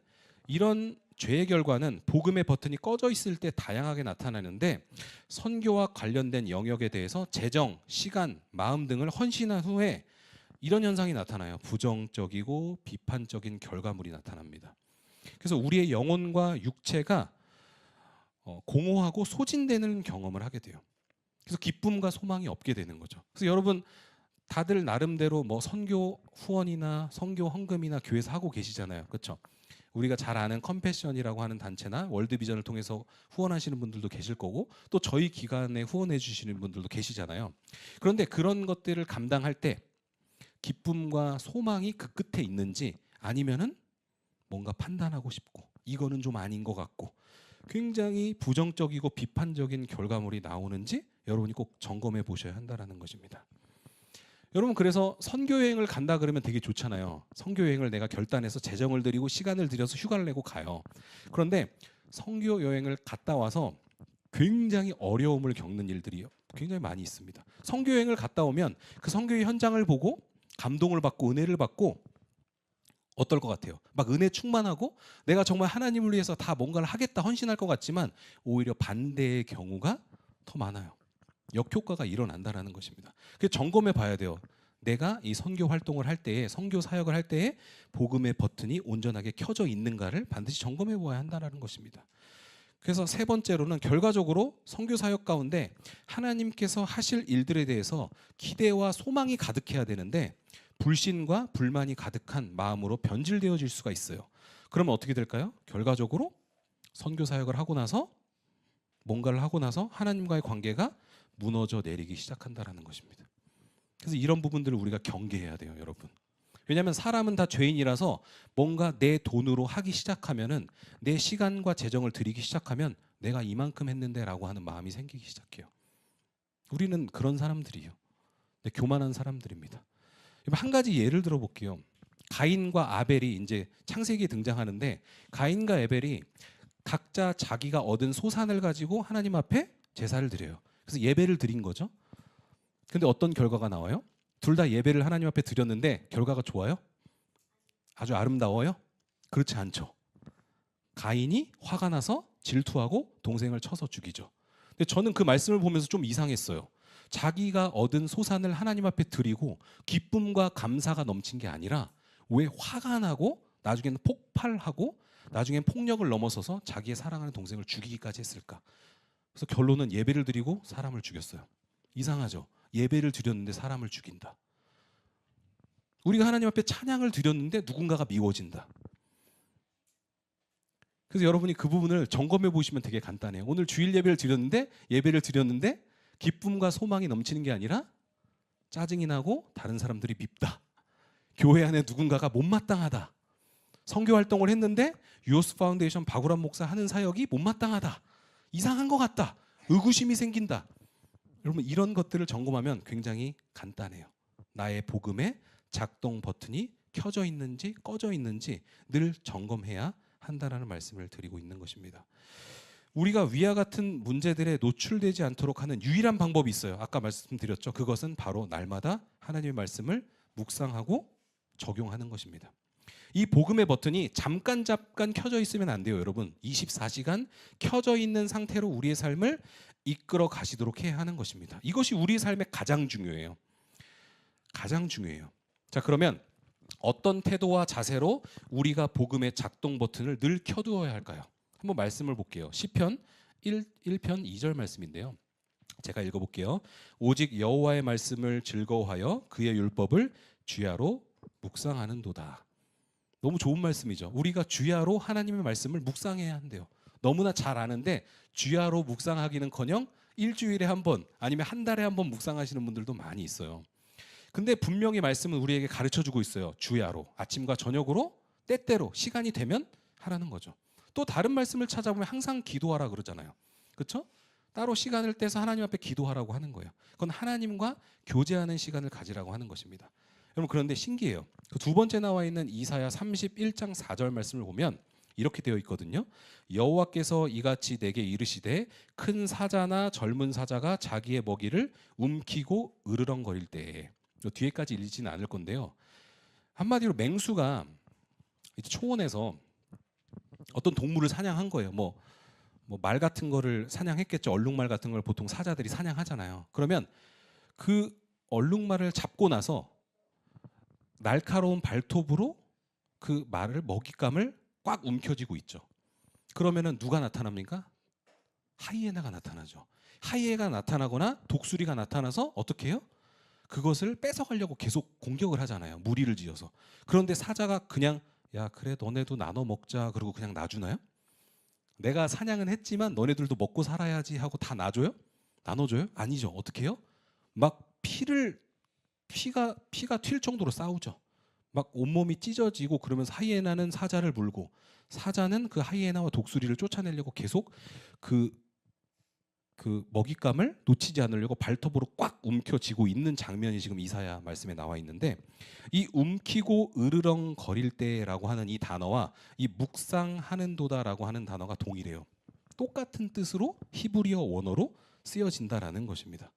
A: 이런 죄의 결과는 복음의 버튼이 꺼져 있을 때 다양하게 나타나는데 선교와 관련된 영역에 대해서 재정, 시간, 마음 등을 헌신한 후에 이런 현상이 나타나요. 부정적이고 비판적인 결과물이 나타납니다. 그래서 우리의 영혼과 육체가 공허하고 소진되는 경험을 하게 돼요. 그래서 기쁨과 소망이 없게 되는 거죠. 그래서 여러분 다들 나름대로 뭐 선교 후원이나 선교 헌금이나 교회에서 하고 계시잖아요. 그렇죠? 우리가 잘 아는 컴패션이라고 하는 단체나 월드비전을 통해서 후원하시는 분들도 계실 거고 또 저희 기관에 후원해 주시는 분들도 계시잖아요. 그런데 그런 것들을 감당할 때 기쁨과 소망이 그 끝에 있는지 아니면은 뭔가 판단하고 싶고 이거는 좀 아닌 것 같고 굉장히 부정적이고 비판적인 결과물이 나오는지 여러분이 꼭 점검해 보셔야 한다는 것입니다. 여러분 그래서 선교여행을 간다 그러면 되게 좋잖아요. 선교여행을 내가 결단해서 재정을 들이고 시간을 들여서 휴가를 내고 가요. 그런데 선교여행을 갔다 와서 굉장히 어려움을 겪는 일들이 굉장히 많이 있습니다. 선교여행을 갔다 오면 그 선교의 현장을 보고 감동을 받고 은혜를 받고 어떨 것 같아요? 막 은혜 충만하고 내가 정말 하나님을 위해서 다 뭔가를 하겠다 헌신할 것 같지만 오히려 반대의 경우가 더 많아요. 역효과가 일어난다는 것입니다. 그래서 점검해 봐야 돼요. 내가 이 선교 활동을 할 때에 선교 사역을 할 때에 복음의 버튼이 온전하게 켜져 있는가를 반드시 점검해 보아야 한다는 것입니다. 그래서 세 번째로는 결과적으로 선교 사역 가운데 하나님께서 하실 일들에 대해서 기대와 소망이 가득해야 되는데 불신과 불만이 가득한 마음으로 변질되어질 수가 있어요. 그러면 어떻게 될까요? 결과적으로 선교 사역을 하고 나서 뭔가를 하고 나서 하나님과의 관계가 무너져 내리기 시작한다라는 것입니다. 그래서 이런 부분들을 우리가 경계해야 돼요, 여러분. 왜냐하면 사람은 다 죄인이라서 뭔가 내 돈으로 하기 시작하면은, 내 시간과 재정을 들이기 시작하면 내가 이만큼 했는데라고 하는 마음이 생기기 시작해요. 우리는 그런 사람들이에요. 교만한 사람들입니다. 한 가지 예를 들어볼게요. 가인과 아벨이 이제 창세기에 등장하는데, 가인과 아벨이 각자 자기가 얻은 소산을 가지고 하나님 앞에 제사를 드려요. 그래서 예배를 드린 거죠. 근데 어떤 결과가 나와요? 둘 다 예배를 하나님 앞에 드렸는데 결과가 좋아요? 아주 아름다워요? 그렇지 않죠. 가인이 화가 나서 질투하고 동생을 쳐서 죽이죠. 근데 저는 그 말씀을 보면서 좀 이상했어요. 자기가 얻은 소산을 하나님 앞에 드리고 기쁨과 감사가 넘친 게 아니라 왜 화가 나고 나중에는 폭발하고 나중엔 폭력을 넘어서서 자기의 사랑하는 동생을 죽이기까지 했을까? 그래서 결론은 예배를 드리고 사람을 죽였어요. 이상하죠? 예배를 드렸는데 사람을 죽인다. 우리가 하나님 앞에 찬양을 드렸는데 누군가가 미워진다. 그래서 여러분이 그 부분을 점검해 보시면 되게 간단해요. 오늘 주일 예배를 드렸는데 기쁨과 소망이 넘치는 게 아니라 짜증이 나고 다른 사람들이 밉다. 교회 안에 누군가가 못마땅하다. 선교 활동을 했는데 유어스 파운데이션 박우람 목사 하는 사역이 못마땅하다. 이상한 것 같다. 의구심이 생긴다. 여러분, 이런 것들을 점검하면 굉장히 간단해요. 나의 복음의 작동 버튼이 켜져 있는지 꺼져 있는지 늘 점검해야 한다라는 말씀을 드리고 있는 것입니다. 우리가 위와 같은 문제들에 노출되지 않도록 하는 유일한 방법이 있어요. 아까 말씀드렸죠. 그것은 바로 날마다 하나님의 말씀을 묵상하고 적용하는 것입니다. 이 복음의 버튼이 잠깐 켜져 있으면 안 돼요, 여러분. 24시간 켜져 있는 상태로 우리의 삶을 이끌어 가시도록 해야 하는 것입니다. 이것이 우리의 삶에 가장 중요해요. 가장 중요해요. 자, 그러면 어떤 태도와 자세로 우리가 복음의 작동 버튼을 늘 켜두어야 할까요? 한번 말씀을 볼게요. 시편 1편 2절 말씀인데요. 제가 읽어볼게요. 오직 여호와의 말씀을 즐거워하여 그의 율법을 주야로 묵상하는도다. 너무 좋은 말씀이죠. 우리가 주야로 하나님의 말씀을 묵상해야 한대요. 너무나 잘 아는데 주야로 묵상하기는커녕 일주일에 한 번 아니면 한 달에 한 번 묵상하시는 분들도 많이 있어요. 근데 분명히 말씀은 우리에게 가르쳐주고 있어요. 주야로, 아침과 저녁으로 때때로 시간이 되면 하라는 거죠. 또 다른 말씀을 찾아보면 항상 기도하라 그러잖아요. 그렇죠? 따로 시간을 떼서 하나님 앞에 기도하라고 하는 거예요. 그건 하나님과 교제하는 시간을 가지라고 하는 것입니다. 여러분, 그런데 신기해요. 그 두 번째 나와 있는 이사야 31장 4절 말씀을 보면 이렇게 되어 있거든요. 여호와께서 이같이 내게 이르시되 큰 사자나 젊은 사자가 자기의 먹이를 움키고 으르렁거릴 때에, 뒤에까지 읽지는 않을 건데요. 한마디로 맹수가 이제 초원에서 어떤 동물을 사냥한 거예요. 뭐 말 같은 거를 사냥했겠죠. 얼룩말 같은 걸 보통 사자들이 사냥하잖아요. 그러면 그 얼룩말을 잡고 나서 날카로운 발톱으로 그 말을 먹잇감을 꽉 움켜쥐고 있죠. 그러면은 누가 나타납니까? 하이에나가 나타나죠. 하이에나가 나타나거나 독수리가 나타나서 어떻게 해요? 그것을 뺏어가려고 계속 공격을 하잖아요. 무리를 지어서. 그런데 사자가 그냥 야 그래 너네도 나눠 먹자 그러고 그냥 놔주나요? 내가 사냥은 했지만 너네들도 먹고 살아야지 하고 다 놔줘요? 나눠줘요? 아니죠. 어떻게 해요? 막 피가 튈 정도로 싸우죠. 막 온몸이 찢어지고 그러면서 하이에나는 사자를 물고 사자는 그 하이에나와 독수리를 쫓아내려고 계속 그 먹잇감을 놓치지 않으려고 발톱으로 꽉 움켜쥐고 있는 장면이 지금 이사야 말씀에 나와 있는데, 이 움키고 으르렁거릴 때라고 하는 이 단어와 이 묵상하는도다라고 하는 단어가 동일해요. 똑같은 뜻으로 히브리어 원어로 쓰여진다라는 것입니다.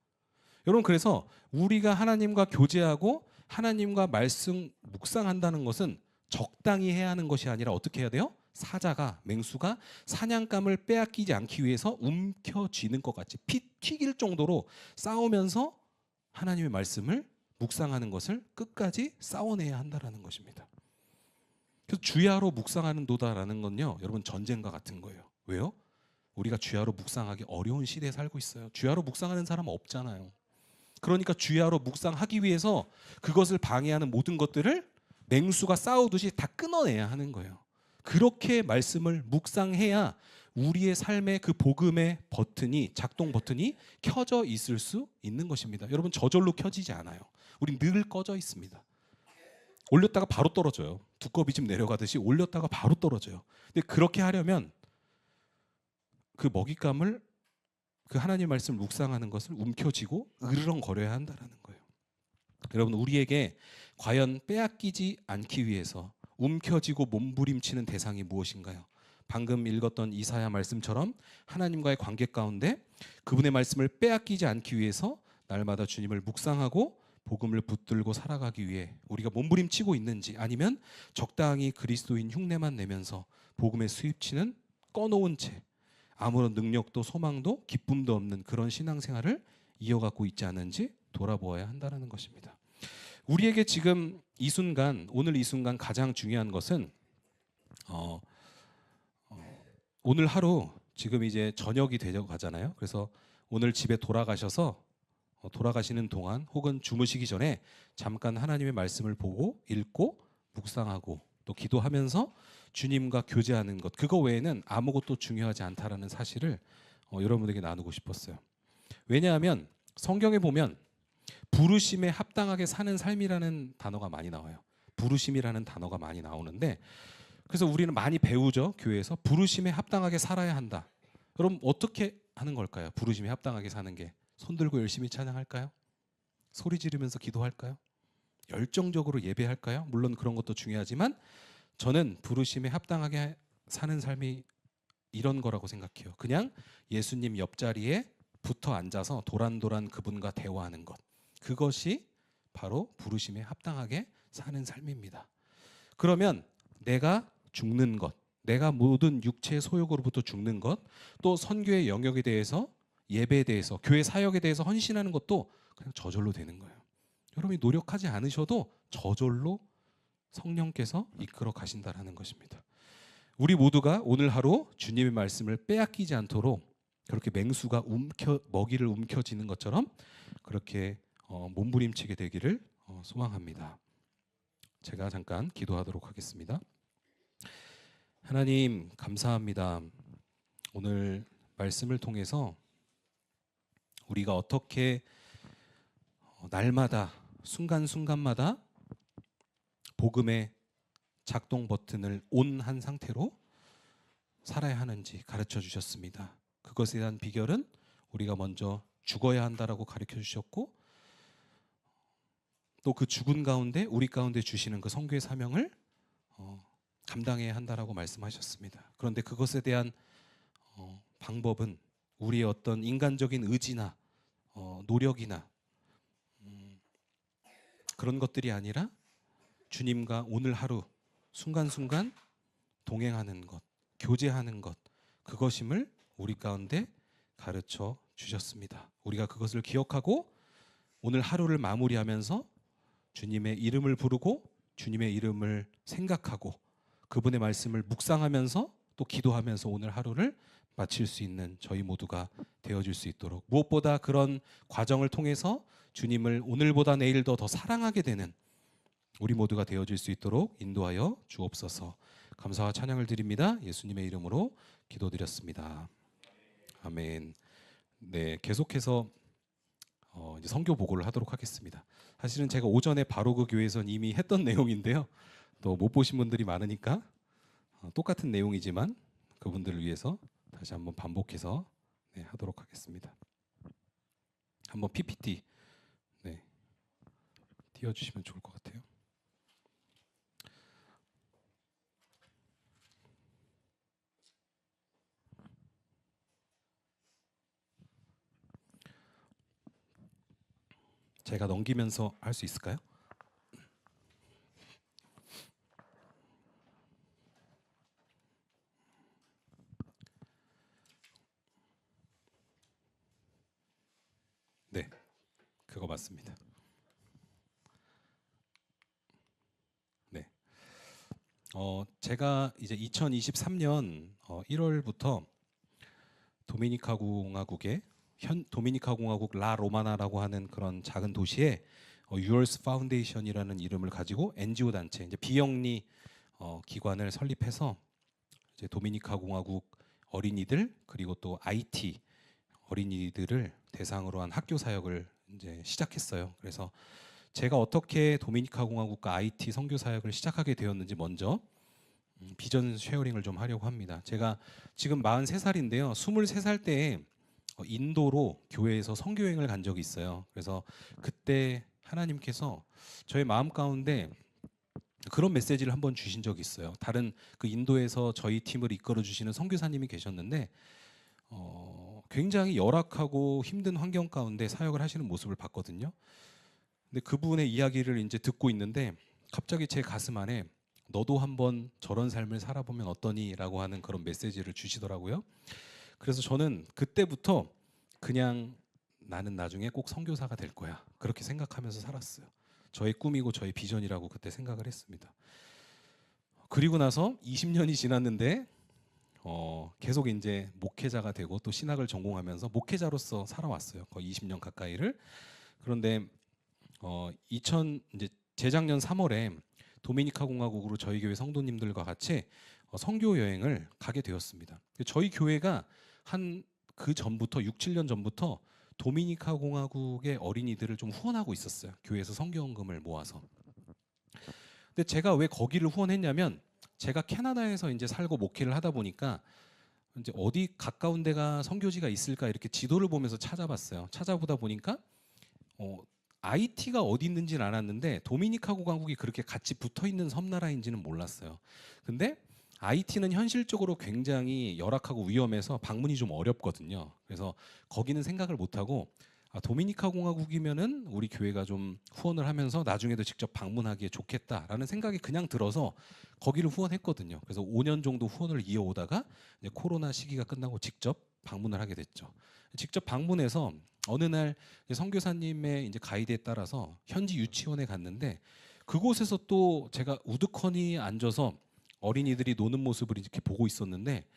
A: 여러분, 그래서 우리가 하나님과 교제하고 하나님과 말씀 묵상한다는 것은 적당히 해야 하는 것이 아니라 어떻게 해야 돼요? 사자가, 맹수가 사냥감을 빼앗기지 않기 위해서 움켜쥐는 것 같이 피 튀길 정도로 싸우면서 하나님의 말씀을 묵상하는 것을 끝까지 싸워내야 한다라는 것입니다. 그래서 주야로 묵상하는 도다라는 건요, 여러분 전쟁과 같은 거예요. 왜요? 우리가 주야로 묵상하기 어려운 시대에 살고 있어요. 주야로 묵상하는 사람은 없잖아요. 그러니까 주야로 묵상하기 위해서 그것을 방해하는 모든 것들을 맹수가 싸우듯이 다 끊어내야 하는 거예요. 그렇게 말씀을 묵상해야 우리의 삶의 그 복음의 버튼이 작동 버튼이 켜져 있을 수 있는 것입니다. 여러분 저절로 켜지지 않아요. 우리 늘 꺼져 있습니다. 올렸다가 바로 떨어져요. 두꺼비 집 내려가듯이 올렸다가 바로 떨어져요. 근데 그렇게 하려면 그 먹잇감을 그 하나님 말씀을 묵상하는 것을 움켜쥐고 으르렁거려야 한다라는 거예요. 여러분 우리에게 과연 빼앗기지 않기 위해서 움켜쥐고 몸부림치는 대상이 무엇인가요? 방금 읽었던 이사야 말씀처럼 하나님과의 관계 가운데 그분의 말씀을 빼앗기지 않기 위해서 날마다 주님을 묵상하고 복음을 붙들고 살아가기 위해 우리가 몸부림치고 있는지, 아니면 적당히 그리스도인 흉내만 내면서 복음의 수입치는 꺼놓은 채 아무런 능력도 소망도 기쁨도 없는 그런 신앙생활을 이어가고 있지 않은지 돌아보아야 한다는 것입니다. 우리에게 지금 이 순간, 오늘 이 순간 가장 중요한 것은 오늘 하루 지금 이제 저녁이 되려 가잖아요. 그래서 오늘 집에 돌아가셔서 돌아가시는 동안 혹은 주무시기 전에 잠깐 하나님의 말씀을 보고 읽고 묵상하고 또 기도하면서 주님과 교제하는 것, 그거 외에는 아무것도 중요하지 않다라는 사실을 여러분에게 나누고 싶었어요. 왜냐하면 성경에 보면 부르심에 합당하게 사는 삶이라는 단어가 많이 나와요. 부르심이라는 단어가 많이 나오는데, 그래서 우리는 많이 배우죠. 교회에서 부르심에 합당하게 살아야 한다. 여러분 어떻게 하는 걸까요? 부르심에 합당하게 사는 게 손 들고 열심히 찬양할까요? 소리 지르면서 기도할까요? 열정적으로 예배할까요? 물론 그런 것도 중요하지만 저는 부르심에 합당하게 사는 삶이 이런 거라고 생각해요. 그냥 예수님 옆자리에 붙어 앉아서 도란도란 그분과 대화하는 것, 그것이 바로 부르심에 합당하게 사는 삶입니다. 그러면 내가 죽는 것, 내가 모든 육체의 소욕으로부터 죽는 것, 또 선교의 영역에 대해서, 예배에 대해서, 교회 사역에 대해서 헌신하는 것도 그냥 저절로 되는 거예요. 여러분이 노력하지 않으셔도 저절로 성령께서 이끌어 가신다라는 것입니다. 우리 모두가 오늘 하루 주님의 말씀을 빼앗기지 않도록 그렇게 맹수가 먹이를 움켜쥐는 것처럼 그렇게 몸부림치게 되기를 소망합니다. 제가 잠깐 기도하도록 하겠습니다. 하나님 감사합니다. 오늘 말씀을 통해서 우리가 어떻게 날마다 순간순간마다 복음의 작동 버튼을 온한 상태로 살아야 하는지 가르쳐 주셨습니다. 그것에 대한 비결은 우리가 먼저 죽어야 한다라고 가르쳐 주셨고, 또 그 죽은 가운데 우리 가운데 주시는 그 선교의 사명을 감당해야 한다라고 말씀하셨습니다. 그런데 그것에 대한 방법은 우리의 어떤 인간적인 의지나 노력이나 그런 것들이 아니라 주님과 오늘 하루 순간순간 동행하는 것, 교제하는 것, 그것임을 우리 가운데 가르쳐 주셨습니다. 우리가 그것을 기억하고 오늘 하루를 마무리하면서 주님의 이름을 부르고 주님의 이름을 생각하고 그분의 말씀을 묵상하면서 또 기도하면서 오늘 하루를 마칠 수 있는 저희 모두가 되어줄 수 있도록, 무엇보다 그런 과정을 통해서 주님을 오늘보다 내일 더 사랑하게 되는 우리 모두가 되어줄 수 있도록 인도하여 주옵소서. 감사와 찬양을 드립니다. 예수님의 이름으로 기도드렸습니다. 아멘. 네, 계속해서 이제 선교 보고를 하도록 하겠습니다. 사실은 제가 오전에 바로 그 교회에선 이미 했던 내용인데요. 또 못 보신 분들이 많으니까 똑같은 내용이지만 그분들을 위해서 다시 한번 반복해서 하도록 하겠습니다. 한번 PPT 띄워주시면 좋을 것 같아요. 제가 넘기면서 할 수 있을까요? 네, 그거 맞습니다. 네, 제가 이제 2023년 1월부터 도미니카 공화국의 도미니카 공화국 라 로마나라고 하는 그런 작은 도시에 유얼스 파운데이션이라는 이름을 가지고 NGO 단체, 이제 비영리 기관을 설립해서 이제 도미니카 공화국 어린이들 그리고 또 IT 어린이들을 대상으로 한 학교 사역을 이제 시작했어요. 그래서 제가 어떻게 도미니카 공화국과 IT 선교 사역을 시작하게 되었는지 먼저 비전 쉐어링을 좀 하려고 합니다. 제가 지금 43살인데요. 23살 때에 인도로 교회에서 선교 여행을 간 적이 있어요. 그래서 그때 하나님께서 저의 마음 가운데 그런 메시지를 한번 주신 적이 있어요. 다른 그 인도에서 저희 팀을 이끌어 주시는 선교사님이 계셨는데 굉장히 열악하고 힘든 환경 가운데 사역을 하시는 모습을 봤거든요. 근데 그분의 이야기를 이제 듣고 있는데 갑자기 제 가슴 안에 너도 한번 저런 삶을 살아보면 어떠니라고 하는 그런 메시지를 주시더라고요. 그래서 저는 그때부터 그냥 나는 나중에 꼭 선교사가 될 거야 그렇게 생각하면서 살았어요. 저의 꿈이고 저의 비전이라고 그때 생각을 했습니다. 그리고 나서 20년이 지났는데 계속 이제 목회자가 되고 또 신학을 전공하면서 목회자로서 살아왔어요. 거의 20년 가까이를. 그런데 이제 재작년 3월에 도미니카 공화국으로 저희 교회 성도님들과 같이 선교 여행을 가게 되었습니다. 저희 교회가 한 그 전부터 6, 7년 전부터 도미니카 공화국의 어린이들을 좀 후원하고 있었어요. 교회에서 선교헌금을 모아서. 근데 제가 왜 거기를 후원했냐면 제가 캐나다에서 이제 살고 목회를 하다 보니까 이제 어디 가까운 데가 선교지가 있을까 이렇게 지도를 보면서 찾아봤어요. 찾아보다 보니까 IT가 어디 있는지는 알았는데 도미니카 공화국이 그렇게 같이 붙어 있는 섬나라인지는 몰랐어요. 근데 IT는 현실적으로 굉장히 열악하고 위험해서 방문이 좀 어렵거든요. 그래서 거기는 생각을 못하고 도미니카 공화국이면은 우리 교회가 좀 후원을 하면서 나중에도 직접 방문하기에 좋겠다라는 생각이 그냥 들어서 거기를 후원했거든요. 그래서 5년 정도 후원을 이어오다가 이제 코로나 시기가 끝나고 직접 방문을 하게 됐죠. 직접 방문해서 어느 날 선교사님의 이제 가이드에 따라서 현지 유치원에 갔는데 그곳에서 또 제가 우두커니 앉아서 어린이들이 노는 모습을 이렇게 보고 있었는데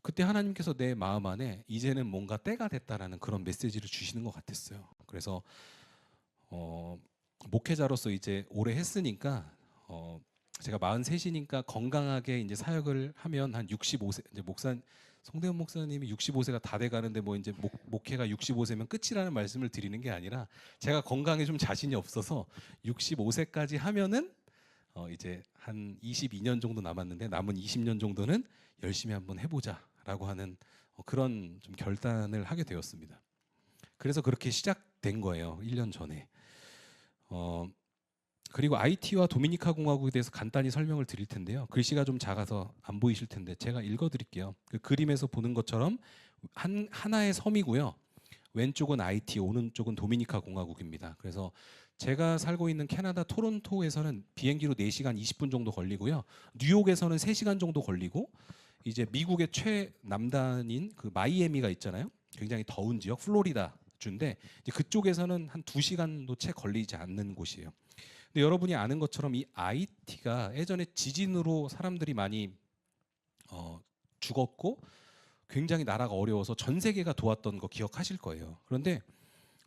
A: 그때 하나님께서 내 마음 안에 이제는 뭔가 때가 됐다라는 그런 메시지를 주시는 것 같았어요. 그래서 목회자로서 이제 오래 했으니까 제가 43이니까 건강하게 이제 사역을 하면 한 65세 이제 송대현 목사님이 65세가 다 돼 가는데 뭐 이제 목회가 65세면 끝이라는 말씀을 드리는 게 아니라 제가 건강에 좀 자신이 없어서 65세까지 하면은 이제 한 22년 정도 남았는데 남은 20년 정도는 열심히 한번 해보자라고 하는 그런 좀 결단을 하게 되었습니다. 그래서 그렇게 시작된 거예요. 1년 전에. 그리고 IT와 도미니카 공화국에 대해서 간단히 설명을 드릴 텐데요. 글씨가 좀 작아서 안 보이실 텐데 제가 읽어드릴게요. 그 그림에서 보는 것처럼 하나의 섬이고요. 왼쪽은 IT, 오른쪽은 도미니카 공화국입니다. 그래서 제가 살고 있는 캐나다 토론토에서는 비행기로 4시간 20분 정도 걸리고요. 뉴욕에서는 3시간 정도 걸리고 이제 미국의 최남단인 그 마이애미가 있잖아요. 굉장히 더운 지역 플로리다 주인데 이제 그쪽에서는 한 2시간도 채 걸리지 않는 곳이에요. 근데 여러분이 아는 것처럼 이 IT가 예전에 지진으로 사람들이 많이 죽었고 굉장히 나라가 어려워서 전 세계가 도왔던 거 기억하실 거예요. 그런데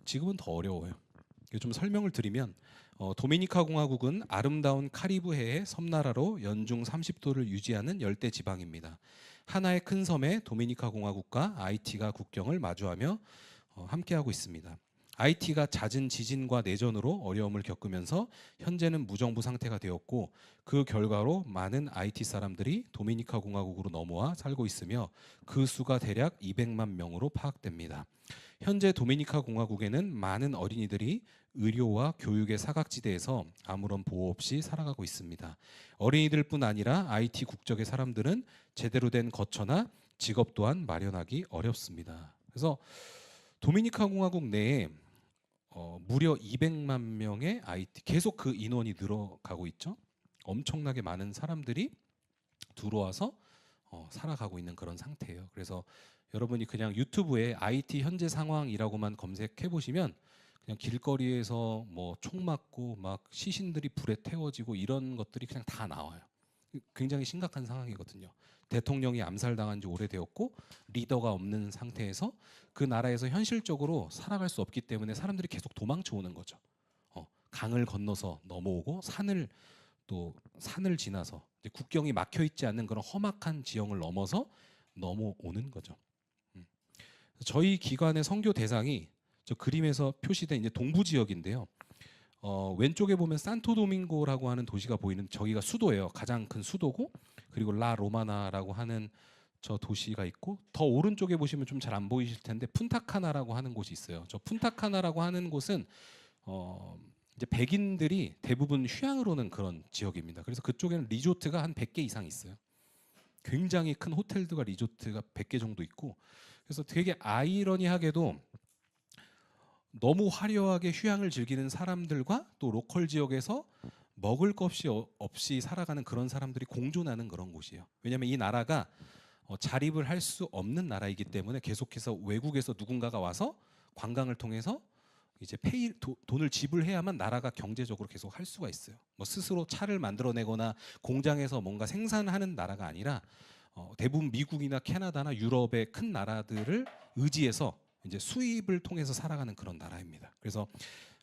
A: 지금은 더 어려워요. 좀 설명을 드리면 도미니카 공화국은 아름다운 카리브해의 섬나라로 연중 30도를 유지하는 열대 지방입니다. 하나의 큰 섬에 도미니카 공화국과 IT가 국경을 마주하며 함께하고 있습니다. IT가 잦은 지진과 내전으로 어려움을 겪으면서 현재는 무정부 상태가 되었고 그 결과로 많은 IT 사람들이 도미니카 공화국으로 넘어와 살고 있으며 그 수가 대략 200만 명으로 파악됩니다. 현재 도미니카 공화국에는 많은 어린이들이 의료와 교육의 사각지대에서 아무런 보호 없이 살아가고 있습니다. 어린이들뿐 아니라 IT 국적의 사람들은 제대로 된 거처나 직업 또한 마련하기 어렵습니다. 그래서 도미니카 공화국 내에 무려 200만 명의 IT 계속 그 인원이 늘어가고 있죠. 엄청나게 많은 사람들이 들어와서 살아가고 있는 그런 상태예요. 그래서 여러분이 그냥 유튜브에 IT 현재 상황이라고만 검색해 보시면 그냥 길거리에서 뭐 총 맞고 막 시신들이 불에 태워지고 이런 것들이 그냥 다 나와요. 굉장히 심각한 상황이거든요. 대통령이 암살당한 지 오래되었고 리더가 없는 상태에서 그 나라에서 현실적으로 살아갈 수 없기 때문에 사람들이 계속 도망쳐 오는 거죠. 강을 건너서 넘어오고 산을 지나서 이제 국경이 막혀 있지 않는 그런 험악한 지형을 넘어서 넘어오는 거죠. 저희 기관의 선교 대상이 저 그림에서 표시된 이제 동부 지역인데요. 왼쪽에 보면 산토도밍고라고 하는 도시가 보이는 저기가 수도예요. 가장 큰 수도고, 그리고 라 로마나라고 하는 저 도시가 있고, 더 오른쪽에 보시면 좀 잘 안 보이실 텐데 푼타카나라고 하는 곳이 있어요. 저 푼타카나라고 하는 곳은 이제 백인들이 대부분 휴양을 오는 그런 지역입니다. 그래서 그쪽에는 리조트가 한 100개 이상 있어요. 굉장히 큰 호텔들과 리조트가 100개 정도 있고, 그래서 되게 아이러니하게도 너무 화려하게 휴양을 즐기는 사람들과 또 로컬 지역에서 먹을 것 없이 살아가는 그런 사람들이 공존하는 그런 곳이에요. 왜냐하면 이 나라가 자립을 할 수 없는 나라이기 때문에 계속해서 외국에서 누군가가 와서 관광을 통해서 이제 돈을 지불해야만 나라가 경제적으로 계속 할 수가 있어요. 뭐 스스로 차를 만들어내거나 공장에서 뭔가 생산하는 나라가 아니라 대부분 미국이나 캐나다나 유럽의 큰 나라들을 의지해서 이제 수입을 통해서 살아가는 그런 나라입니다. 그래서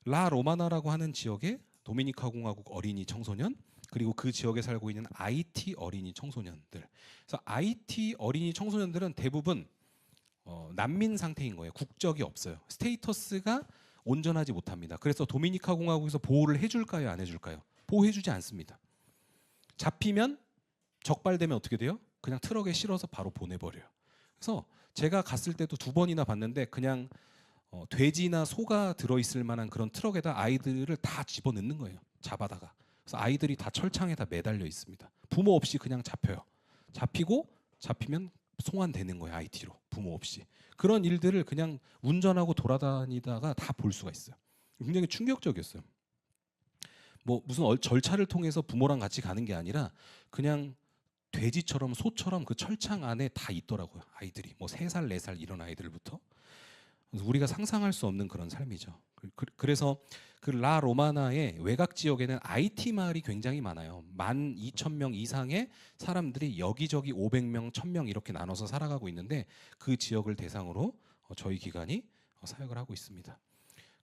A: 라 로마나라고 하는 지역에 도미니카 공화국 어린이 청소년, 그리고 그 지역에 살고 있는 IT 어린이 청소년들. 그래서 IT 어린이 청소년들은 대부분 난민 상태인 거예요. 국적이 없어요. 스테이터스가 온전하지 못합니다. 그래서 도미니카 공화국에서 보호를 해줄까요, 안 해줄까요? 보호해주지 않습니다. 잡히면 적발되면 어떻게 돼요? 그냥 트럭에 실어서 바로 보내버려요. 그래서 제가 갔을 때도 2번이나 봤는데 그냥 돼지나 소가 들어있을 만한 그런 트럭에다 아이들을 다 집어넣는 거예요. 잡아다가. 그래서 아이들이 다 철창에 다 매달려 있습니다. 부모 없이 그냥 잡혀요. 잡히면 송환되는 거예요. IT로 부모 없이. 그런 일들을 그냥 운전하고 돌아다니다가 다 볼 수가 있어요. 굉장히 충격적이었어요. 뭐 무슨 절차를 통해서 부모랑 같이 가는 게 아니라 그냥 돼지처럼 소처럼 그 철창 안에 다 있더라고요. 아이들이 뭐 3살, 4살 이런 아이들부터. 우리가 상상할 수 없는 그런 삶이죠. 그래서 그 라 로마나의 외곽 지역에는 IT 마을이 굉장히 많아요. 12,000명 이상의 사람들이 여기저기 500명, 1,000명 이렇게 나눠서 살아가고 있는데 그 지역을 대상으로 저희 기관이 사역을 하고 있습니다.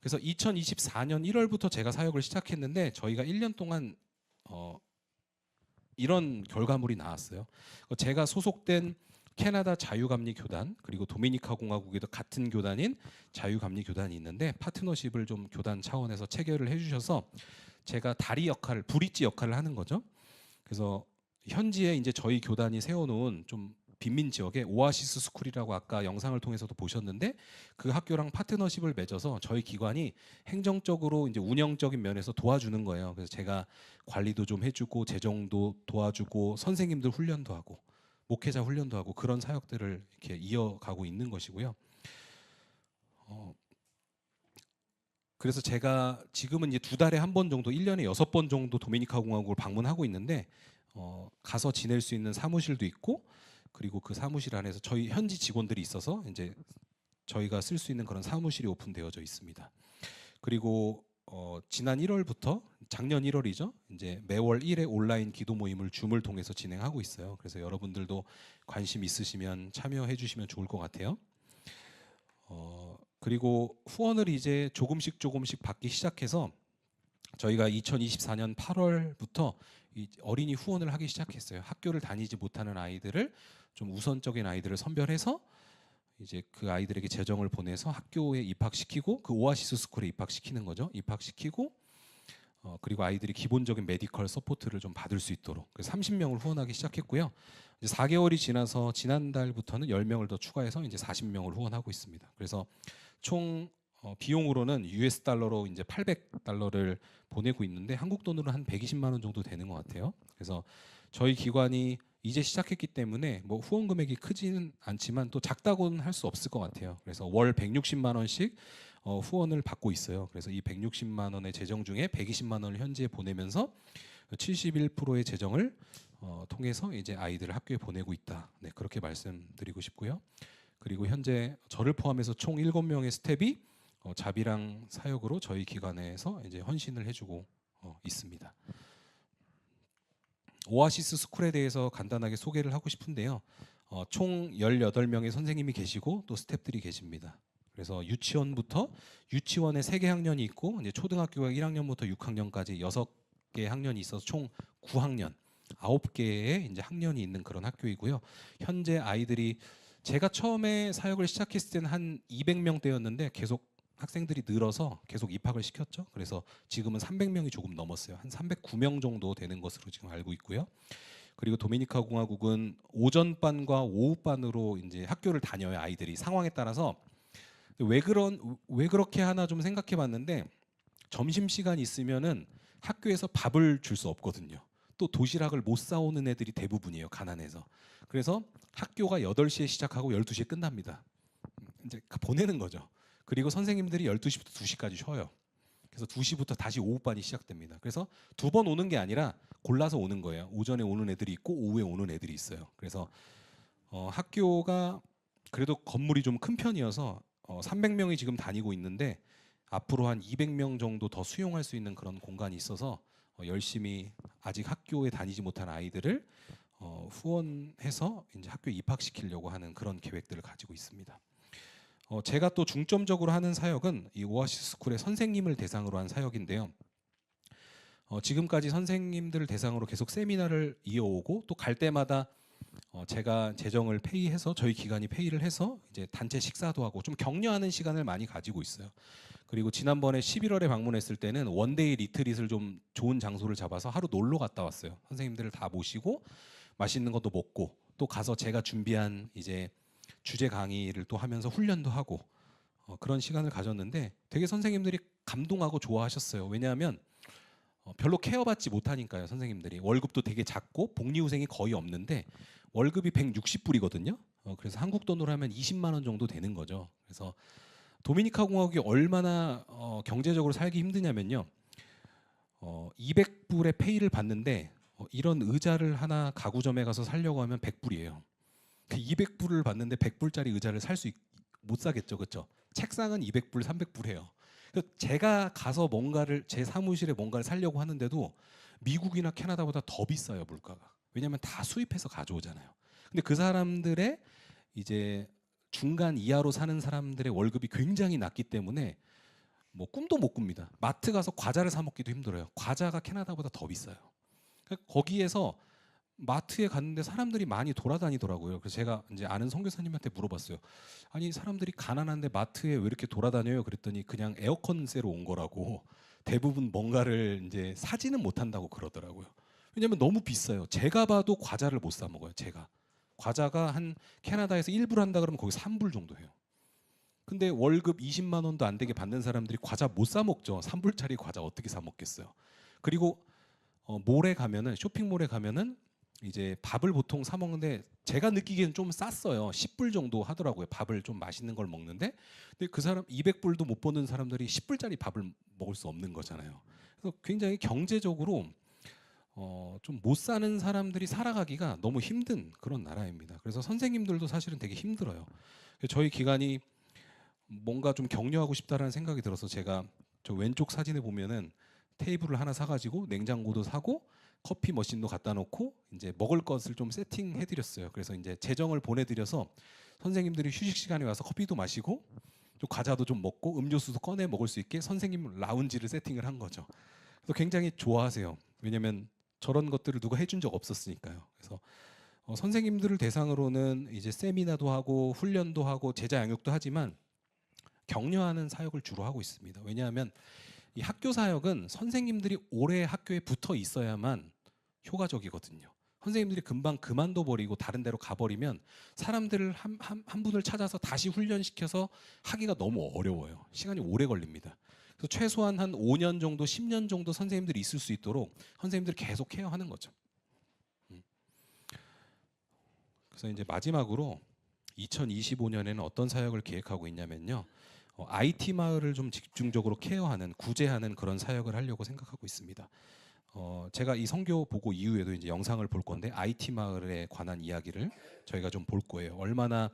A: 그래서 2024년 1월부터 제가 사역을 시작했는데 저희가 1년 동안 이런 결과물이 나왔어요. 제가 소속된 캐나다 자유감리교단, 그리고 도미니카 공화국에도 같은 교단인 자유감리교단이 있는데 파트너십을 좀 교단 차원에서 체결을 해주셔서 제가 다리 역할, 브릿지 역할을 하는 거죠. 그래서 현지에 이제 저희 교단이 세워놓은 좀 빈민 지역에 오아시스 스쿨이라고 아까 영상을 통해서도 보셨는데 그 학교랑 파트너십을 맺어서 저희 기관이 행정적으로 이제 운영적인 면에서 도와주는 거예요. 그래서 제가 관리도 좀 해주고 재정도 도와주고 선생님들 훈련도 하고 목회자 훈련도 하고 그런 사역들을 이렇게 이어가고 있는 것이고요. 그래서 제가 지금은 이제 2달에 1번 정도, 1년에 6번 정도 도미니카 공화국을 방문하고 있는데 가서 지낼 수 있는 사무실도 있고, 그리고 그 사무실 안에서 저희 현지 직원들이 있어서 이제 저희가 쓸 수 있는 그런 사무실이 오픈되어져 있습니다. 그리고 지난 1월부터 작년 1월이죠. 이제 매월 1회 온라인 기도 모임을 줌을 통해서 진행하고 있어요. 그래서 여러분들도 관심 있으시면 참여해 주시면 좋을 것 같아요. 그리고 후원을 이제 조금씩 받기 시작해서 저희가 2024년 8월부터 어린이 후원을 하기 시작했어요. 학교를 다니지 못하는 아이들을 좀 우선적인 아이들을 선별해서 이제 그 아이들에게 재정을 보내서 학교에 입학시키고 그 오아시스 스쿨에 입학시키는 거죠. 입학시키고 그리고 아이들이 기본적인 메디컬 서포트를 좀 받을 수 있도록 그래서 30명을 후원하기 시작했고요. 이제 4개월이 지나서 지난달부터는 10명을 더 추가해서 이제 40명을 후원하고 있습니다. 그래서 총 비용으로는 US 달러로 이제 $800를 보내고 있는데 한국 돈으로 한 120만 원 정도 되는 것 같아요. 그래서 저희 기관이 이제 시작했기 때문에 뭐 후원 금액이 크지는 않지만 또 작다고는 할 수 없을 것 같아요. 그래서 월 160만 원씩 후원을 받고 있어요. 그래서 이 160만 원의 재정 중에 120만 원을 현지에 보내면서 71%의 재정을 통해서 이제 아이들을 학교에 보내고 있다. 네, 그렇게 말씀드리고 싶고요. 그리고 현재 저를 포함해서 총 7명의 스텝이 자비랑 사역으로 저희 기관에서 이제 헌신을 해주고 있습니다. 오아시스 스쿨에 대해서 간단하게 소개를 하고 싶은데요. 총 18명의 선생님이 계시고 또 스태프들이 계십니다. 그래서 유치원부터 유치원에 3개 학년이 있고 이제 초등학교가 1학년부터 6학년까지 6개 학년이 있어서 총 9학년. 9개의 이제 학년이 있는 그런 학교이고요. 현재 아이들이 제가 처음에 사역을 시작했을 때는 한 200명대였는데 계속 학생들이 늘어서 계속 입학을 시켰죠. 그래서 지금은 300명이 조금 넘었어요. 한 309명 정도 되는 것으로 지금 알고 있고요. 그리고 도미니카 공화국은 오전반과 오후반으로 이제 학교를 다녀요. 아이들이 상황에 따라서 왜 그렇게 하나 좀 생각해봤는데 점심 시간 있으면은 학교에서 밥을 줄 수 없거든요. 또 도시락을 못 사오는 애들이 대부분이에요. 가난해서. 그래서 학교가 8시에 시작하고 12시에 끝납니다. 이제 보내는 거죠. 그리고 선생님들이 12시부터 2시까지 쉬어요. 그래서 2시부터 다시 오후반이 시작됩니다. 그래서 2번 오는 게 아니라 골라서 오는 거예요. 오전에 오는 애들이 있고 오후에 오는 애들이 있어요. 그래서 학교가 그래도 건물이 좀 큰 편이어서 300명이 지금 다니고 있는데 앞으로 한 200명 정도 더 수용할 수 있는 그런 공간이 있어서 열심히 아직 학교에 다니지 못한 아이들을 후원해서 이제 학교에 입학시키려고 하는 그런 계획들을 가지고 있습니다. 제가 또 중점적으로 하는 사역은 이 오아시스 스쿨의 선생님을 대상으로 한 사역인데요. 지금까지 선생님들을 대상으로 계속 세미나를 이어오고 또 갈 때마다 제가 재정을 페이해서 저희 기관이 페이를 해서 이제 단체 식사도 하고 좀 격려하는 시간을 많이 가지고 있어요. 그리고 지난번에 11월에 방문했을 때는 원데이 리트릿을 좀 좋은 장소를 잡아서 하루 놀러 갔다 왔어요. 선생님들을 다 모시고 맛있는 것도 먹고 또 가서 제가 준비한 이제 주제 강의를 또 하면서 훈련도 하고 그런 시간을 가졌는데 되게 선생님들이 감동하고 좋아하셨어요. 왜냐하면 별로 케어받지 못하니까요. 선생님들이 월급도 되게 작고 복리후생이 거의 없는데 월급이 160불이거든요. 그래서 한국 돈으로 하면 20만 원 정도 되는 거죠. 그래서 도미니카 공화국이 얼마나 경제적으로 살기 힘드냐면요. 200불의 페이를 받는데 이런 의자를 하나 가구점에 가서 사려고 하면 100불이에요. 200불을 받는데 100불짜리 의자를 못 사겠죠, 그렇죠? 책상은 200불, 300불 해요. 제가 가서 뭔가를 제 사무실에 뭔가를 사려고 하는데도 미국이나 캐나다보다 더 비싸요, 물가가. 왜냐하면 다 수입해서 가져오잖아요. 근데 그 사람들의 이제 중간 이하로 사는 사람들의 월급이 굉장히 낮기 때문에 뭐 꿈도 못 꿉니다. 마트 가서 과자를 사 먹기도 힘들어요. 과자가 캐나다보다 더 비싸요. 거기에서 마트에 갔는데 사람들이 많이 돌아다니더라고요. 그래서 제가 이제 아는 선교사님한테 물어봤어요. 아니 사람들이 가난한데 마트에 왜 이렇게 돌아다녀요? 그랬더니 그냥 에어컨 쐬러 온 거라고. 대부분 뭔가를 이제 사지는 못한다고 그러더라고요. 왜냐면 너무 비싸요. 제가 봐도 과자를 못 사 먹어요. 제가 과자가 한 캐나다에서 1불 한다 그러면 거기 3불 정도 해요. 근데 월급 20만 원도 안 되게 받는 사람들이 과자 못 사 먹죠. 3불짜리 과자 어떻게 사 먹겠어요. 그리고 몰에 가면은 쇼핑몰에 가면은 이제 밥을 보통 사 먹는데 제가 느끼기에는 좀 쌌어요. 10불 정도 하더라고요. 밥을 좀 맛있는 걸 먹는데 근데 그 사람 200불도 못 버는 사람들이 10불짜리 밥을 먹을 수 없는 거잖아요. 그래서 굉장히 경제적으로 좀 못 사는 사람들이 살아가기가 너무 힘든 그런 나라입니다. 그래서 선생님들도 사실은 되게 힘들어요. 저희 기관이 뭔가 좀 격려하고 싶다라는 생각이 들어서 제가 저 왼쪽 사진에 보면은 테이블을 하나 사가지고 냉장고도 사고 커피 머신도 갖다 놓고 이제 먹을 것을 좀 세팅해 드렸어요. 그래서 이제 재정을 보내드려서 선생님들이 휴식 시간에 와서 커피도 마시고 또 과자도 좀 먹고 음료수도 꺼내 먹을 수 있게 선생님 라운지를 세팅을 한 거죠. 그래서 굉장히 좋아하세요. 왜냐하면 저런 것들을 누가 해준 적 없었으니까요. 그래서 선생님들을 대상으로는 이제 세미나도 하고 훈련도 하고 제자 양육도 하지만 격려하는 사역을 주로 하고 있습니다. 왜냐하면 이 학교 사역은 선생님들이 오래 학교에 붙어 있어야만 효과적이거든요. 선생님들이 금방 그만둬 버리고 다른 데로 가버리면 사람들을 한 분을 찾아서 다시 훈련시켜서 하기가 너무 어려워요. 시간이 오래 걸립니다. 그래서 최소한 한 5년 정도, 10년 정도 선생님들이 있을 수 있도록 선생님들이 계속 케어하는 거죠. 그래서 이제 마지막으로 2025년에는 어떤 사역을 계획하고 있냐면요. IT 마을을 좀 집중적으로 케어하는, 구제하는 그런 사역을 하려고 생각하고 있습니다. 제가 이 선교 보고 이후에도 이제 영상을 볼 건데 IT 마을에 관한 이야기를 저희가 좀 볼 거예요. 얼마나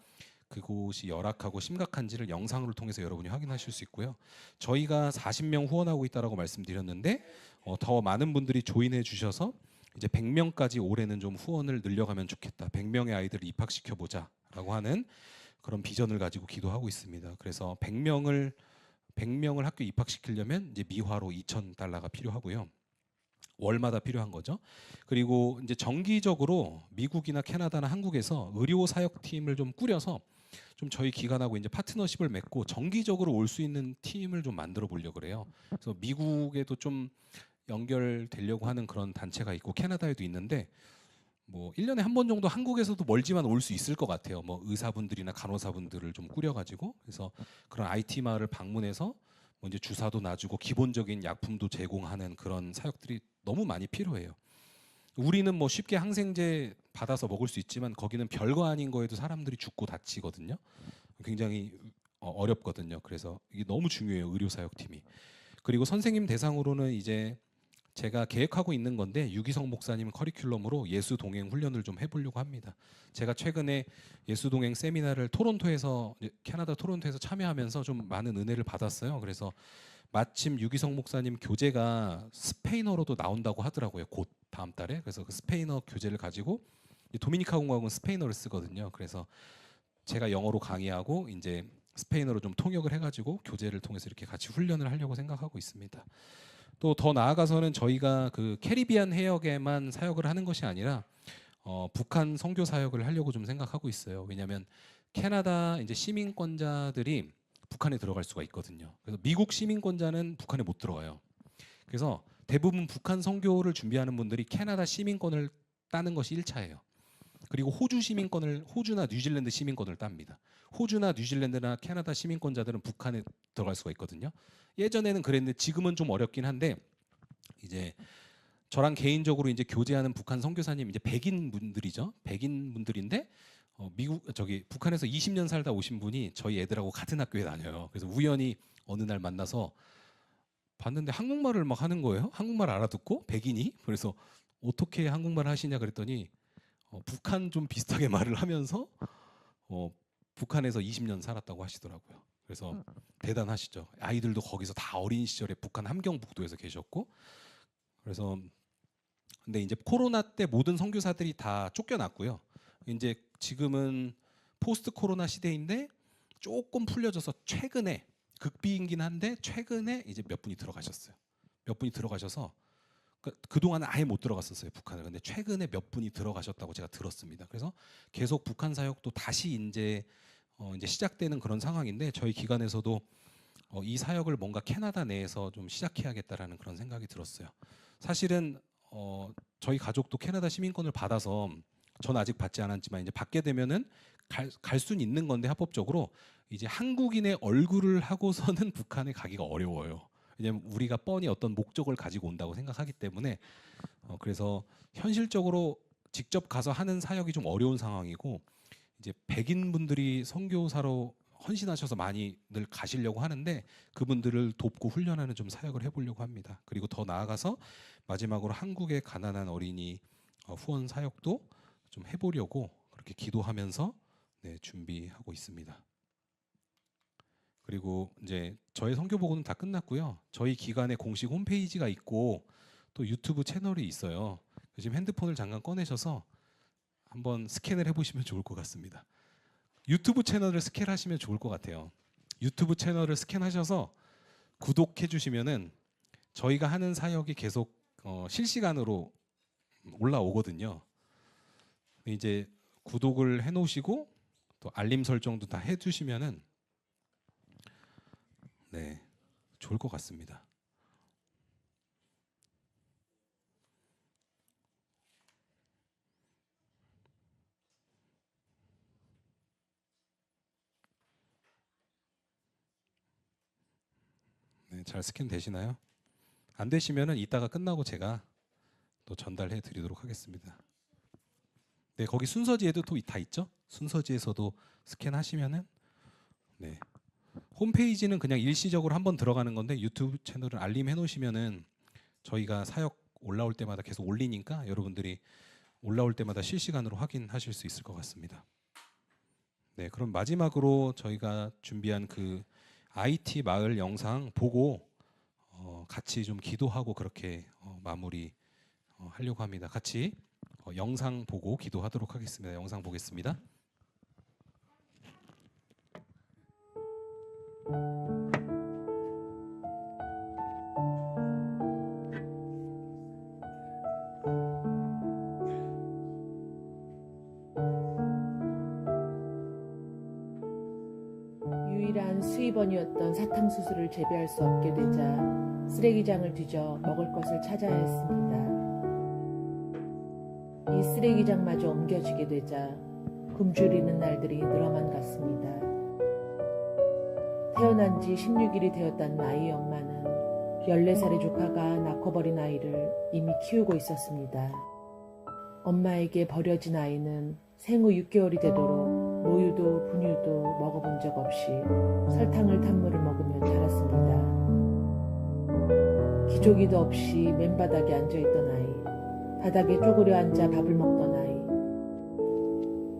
A: 그곳이 열악하고 심각한지를 영상을 통해서 여러분이 확인하실 수 있고요. 저희가 40명 후원하고 있다라고 말씀드렸는데 더 많은 분들이 조인해 주셔서 이제 100명까지 올해는 좀 후원을 늘려가면 좋겠다. 100명의 아이들을 입학시켜 보자라고 하는 그런 비전을 가지고 기도하고 있습니다. 그래서 100명을 학교 입학시키려면 이제 미화로 $2,000가 필요하고요. 월마다 필요한 거죠. 그리고 이제 정기적으로 미국이나 캐나다나 한국에서 의료 사역팀을 좀 꾸려서 좀 저희 기관하고 이제 파트너십을 맺고 정기적으로 올 수 있는 팀을 좀 만들어 보려고 그래요. 그래서 미국에도 좀 연결되려고 하는 그런 단체가 있고 캐나다에도 있는데 뭐 1년에 한 번 정도 한국에서도 멀지만 올 수 있을 것 같아요. 뭐 의사분들이나 간호사분들을 좀 꾸려가지고 그래서 그런 IT 마을을 방문해서 뭐 이제 주사도 놔주고 기본적인 약품도 제공하는 그런 사역들이 너무 많이 필요해요. 우리는 뭐 쉽게 항생제 받아서 먹을 수 있지만 거기는 별거 아닌 거에도 사람들이 죽고 다치거든요. 굉장히 어렵거든요. 그래서 이게 너무 중요해요. 의료 사역팀이. 그리고 선생님 대상으로는 이제 제가 계획하고 있는 건데 유기성 목사님 커리큘럼으로 예수 동행 훈련을 좀 해보려고 합니다. 제가 최근에 예수 동행 세미나를 토론토에서 캐나다 토론토에서 참여하면서 좀 많은 은혜를 받았어요. 그래서 마침 유기성 목사님 교재가 스페인어로도 나온다고 하더라고요. 곧 다음 달에. 그래서 그 스페인어 교재를 가지고 도미니카 공화국은 스페인어를 쓰거든요. 그래서 제가 영어로 강의하고 이제 스페인어로 좀 통역을 해가지고 교재를 통해서 이렇게 같이 훈련을 하려고 생각하고 있습니다. 또 더 나아가서는 저희가 그 캐리비안 해역에만 사역을 하는 것이 아니라 북한 선교 사역을 하려고 좀 생각하고 있어요. 왜냐하면 캐나다 이제 시민권자들이 북한에 들어갈 수가 있거든요. 그래서 미국 시민권자는 북한에 못 들어가요. 그래서 대부분 북한 선교를 준비하는 분들이 캐나다 시민권을 따는 것이 1차예요. 그리고 호주나 뉴질랜드 시민권을 땁니다. 호주나 뉴질랜드나 캐나다 시민권자들은 북한에 들어갈 수가 있거든요. 예전에는 그랬는데 지금은 좀 어렵긴 한데 이제 저랑 개인적으로 이제 교제하는 북한 선교사님 이제 백인 분들이죠. 백인 분들인데 북한에서 20년 살다 오신 분이 저희 애들하고 같은 학교에 다녀요. 그래서 우연히 어느 날 만나서 봤는데 한국말을 막 하는 거예요. 한국말 알아듣고 백인이. 그래서 어떻게 한국말 하시냐 그랬더니 북한 좀 비슷하게 말을 하면서 북한에서 20년 살았다고 하시더라고요. 그래서 대단하시죠. 아이들도 거기서 다 어린 시절에 북한 함경북도에서 계셨고 그래서 근데 이제 코로나 때 모든 선교사들이 다 쫓겨났고요. 이제 지금은 포스트 코로나 시대인데 조금 풀려져서 최근에 극비이긴 한데 최근에 이제 몇 분이 들어가셨어요. 몇 분이 들어가셔서 그동안은 아예 못 들어갔었어요 북한을. 근데 최근에 몇 분이 들어가셨다고 제가 들었습니다. 그래서 계속 북한 사역도 다시 이제 시작되는 그런 상황인데 저희 기관에서도 이 사역을 뭔가 캐나다 내에서 좀 시작해야겠다라는 그런 생각이 들었어요. 사실은 저희 가족도 캐나다 시민권을 받아서 전 아직 받지 않았지만 이제 받게 되면은 갈 수는 있는 건데 합법적으로 이제 한국인의 얼굴을 하고서는 북한에 가기가 어려워요. 왜냐하면 우리가 뻔히 어떤 목적을 가지고 온다고 생각하기 때문에 그래서 현실적으로 직접 가서 하는 사역이 좀 어려운 상황이고 이제 백인 분들이 선교사로 헌신하셔서 많이 늘 가시려고 하는데 그분들을 돕고 훈련하는 좀 사역을 해보려고 합니다. 그리고 더 나아가서 마지막으로 한국의 가난한 어린이 후원 사역도 좀 해보려고 그렇게 기도하면서 준비하고 있습니다. 그리고 이제 저의 선교 보고는 다 끝났고요. 저희 기관의 공식 홈페이지가 있고 또 유튜브 채널이 있어요. 지금 핸드폰을 잠깐 꺼내셔서 한번 스캔을 해보시면 좋을 것 같습니다. 유튜브 채널을 스캔하시면 좋을 것 같아요. 유튜브 채널을 스캔하셔서 구독해 주시면은 저희가 하는 사역이 계속 실시간으로 올라오거든요. 이제 구독을 해놓으시고 또 알림 설정도 다 해주시면은 좋을 것 같습니다. 잘 스캔 되시나요? 안 되시면은 이따가 끝나고 제가 또 전달해 드리도록 하겠습니다. 거기 순서지에도 또 다 있죠? 순서지에서도 스캔하시면은 홈페이지는 그냥 일시적으로 한번 들어가는 건데 유튜브 채널을 알림해 놓으시면은 저희가 사역 올라올 때마다 계속 올리니까 여러분들이 올라올 때마다 실시간으로 확인하실 수 있을 것 같습니다. 그럼 마지막으로 저희가 준비한 그 IT 마을 영상 보고 같이 좀 기도하고 그렇게 마무리 하려고 합니다. 같이 영상 보고 기도하도록 하겠습니다. 영상 보겠습니다.
G: 유일한 수입원이었던 사탕수수를 재배할 수 없게 되자 쓰레기장을 뒤져 먹을 것을 찾아야 했습니다. 이 쓰레기장마저 옮겨지게 되자 굶주리는 날들이 늘어만 갔습니다. 태어난 지 16일이 되었다는 아이의 엄마는 14살의 조카가 낳고버린 아이를 이미 키우고 있었습니다. 엄마에게 버려진 아이는 생후 6개월이 되도록 모유도 분유도 먹어본 적 없이 설탕을 탄 물을 먹으며 자랐습니다. 기저귀도 없이 맨바닥에 앉아있던 아이, 바닥에 쪼그려 앉아 밥을 먹던 아이.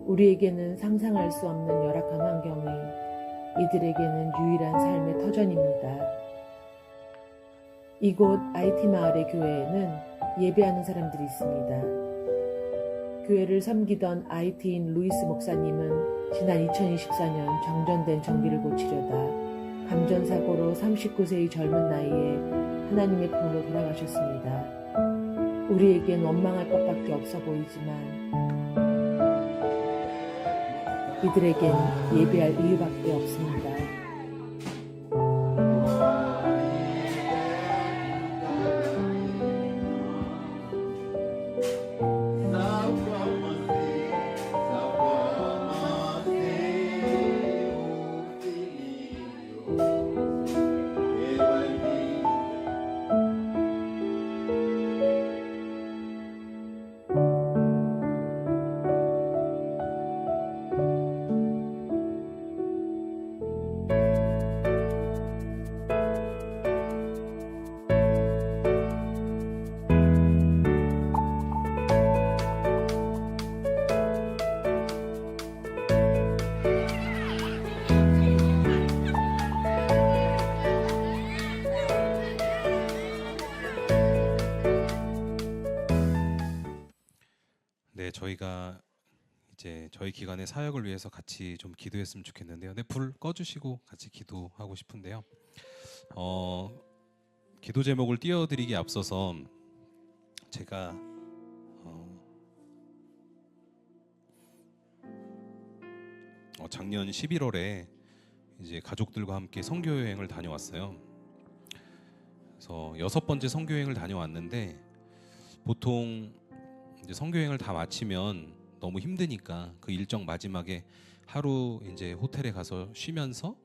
G: 우리에게는 상상할 수 없는 열악한 환경이 이들에게는 유일한 삶의 터전입니다. 이곳 IT 마을의 교회에는 예배하는 사람들이 있습니다. 교회를 섬기던 IT인 루이스 목사님은 지난 2024년 정전된 전기를 고치려다 감전사고로 39세의 젊은 나이에 하나님의 품으로 돌아가셨습니다. 우리에겐 원망할 것밖에 없어 보이지만 이들에겐 예배할 이유밖에 없습니다.
A: 네, 저희가 이제 저희 기관의 사역을 위해서 같이 좀 기도했으면 좋겠는데요. 네, 불 꺼주시고 같이 기도하고 싶은데요. 기도 제목을 띄워드리기 앞서서 제가 작년 11월에 이제 가족들과 함께 선교 여행을 다녀왔어요. 그래서 6번째 선교 여행을 다녀왔는데 보통 이제 선교 여행을 다 마치면 너무 힘드니까 그 일정 마지막에 하루 이제 호텔에 가서 쉬면서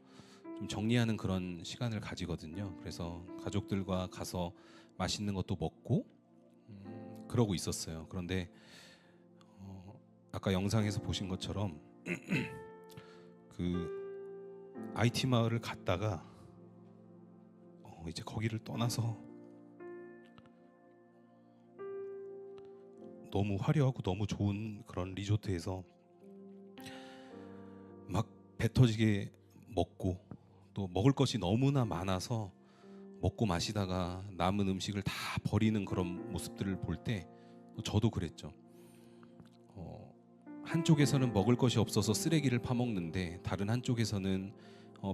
A: 좀 정리하는 그런 시간을 가지거든요. 그래서 가족들과 가서 맛있는 것도 먹고 그러고 있었어요. 그런데 아까 영상에서 보신 것처럼 그 IT 마을을 갔다가 이제 거기를 떠나서 너무 화려하고 너무 좋은 그런 리조트에서 막 배 터지게 먹고 또 먹을 것이 너무나 많아서 먹고 마시다가 남은 음식을 다 버리는 그런 모습들을 볼 때 저도 그랬죠. 한쪽에서는 먹을 것이 없어서 쓰레기를 파먹는데 다른 한쪽에서는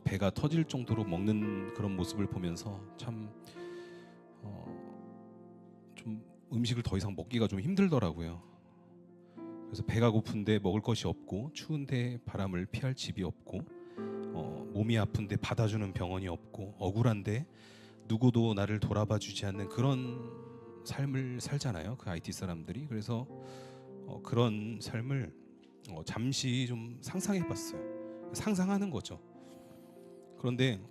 A: 배가 터질 정도로 먹는 그런 모습을 보면서 참 좀 음식을 더 이상 먹기가 좀 힘들더라고요. 그래서 배가 고픈데 먹을 것이 없고 추운데 바람을 피할 집이 없고 몸이 아픈데 받아주는 병원이 없고 억울한데 누구도 나를 돌아봐 주지 않는 그런 삶을 살잖아요, 그 IT 사람들이. 그래서 그런 삶을 잠시 좀 상상해봤어요. 상상하는 거죠. 그런데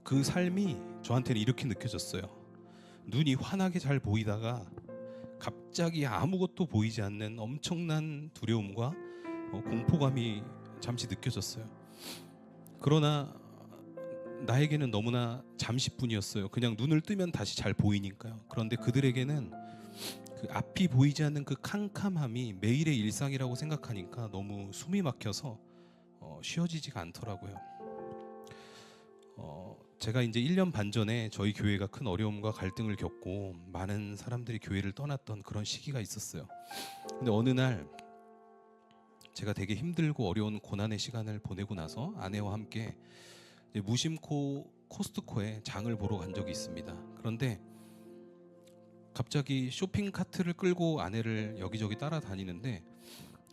A: 그 삶이 저한테는 이렇게 느껴졌어요. 눈이 환하게 잘 보이다가 갑자기 아무것도 보이지 않는 엄청난 두려움과 공포감이 잠시 느껴졌어요. 그러나 나에게는 너무나 잠시뿐이었어요. 그냥 눈을 뜨면 다시 잘 보이니까요. 그런데 그들에게는 그 앞이 보이지 않는 그 캄캄함이 매일의 일상이라고 생각하니까 너무 숨이 막혀서 쉬어지지가 않더라고요. 제가 이제 1년 반 전에 저희 교회가 큰 어려움과 갈등을 겪고 많은 사람들이 교회를 떠났던 그런 시기가 있었어요. 근데 어느 날 제가 되게 힘들고 어려운 고난의 시간을 보내고 나서 아내와 함께 이제 무심코 코스트코에 장을 보러 간 적이 있습니다. 그런데 갑자기 쇼핑 카트를 끌고 아내를 여기저기 따라다니는데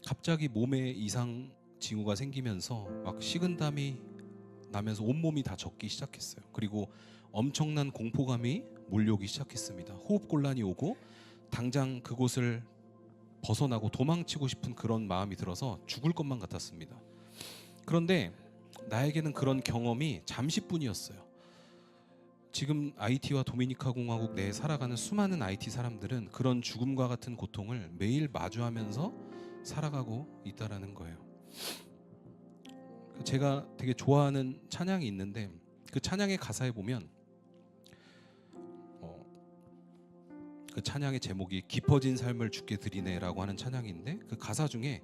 A: 갑자기 몸에 이상 징후가 생기면서 막 식은땀이 나면서 온몸이 다 젖기 시작했어요. 그리고 엄청난 공포감이 몰려오기 시작했습니다. 호흡곤란이 오고 당장 그곳을 벗어나고 도망치고 싶은 그런 마음이 들어서 죽을 것만 같았습니다. 그런데 나에게는 그런 경험이 잠시뿐이었어요. 지금 IT와 도미니카 공화국 내에 살아가는 수많은 IT 사람들은 그런 죽음과 같은 고통을 매일 마주하면서 살아가고 있다라는 거예요. 제가 되게 좋아하는 찬양이 있는데 그 찬양의 가사에 보면 그 찬양의 제목이 깊어진 삶을 주께 드리네라고 하는 찬양인데 그 가사 중에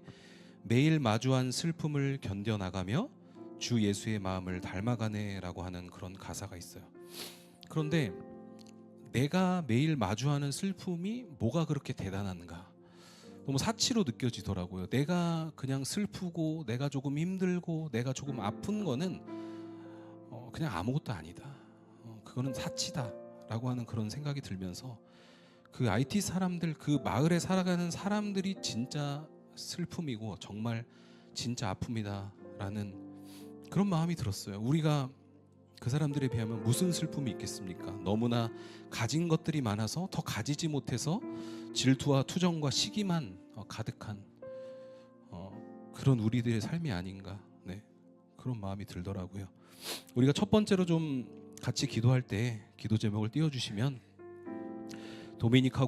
A: 매일 마주한 슬픔을 견뎌나가며 주 예수의 마음을 닮아가네라고 하는 그런 가사가 있어요. 그런데 내가 매일 마주하는 슬픔이 뭐가 그렇게 대단한가? 너무 사치로 느껴지더라고요. 내가 그냥 슬프고 내가 조금 힘들고 내가 조금 아픈 거는 그냥 아무것도 아니다. 그거는 사치다라고 하는 그런 생각이 들면서 그 IT 사람들, 그 마을에 살아가는 사람들이 진짜 슬픔이고 정말 진짜 아픔이다라는 그런 마음이 들었어요. 우리가 그 사람들에 비하면 무슨 슬픔이 있겠습니까? 너무나 가진 것들이 많아서 더 가지지 못해서 질투와 투정과 시기만 가득한 그런 우리들의 삶이 아닌가, 네, 그런 마음이 들더라고요. 우리가 첫 번째로 좀 같이 기도할 때 기도 제목을 띄워주시면 도미니카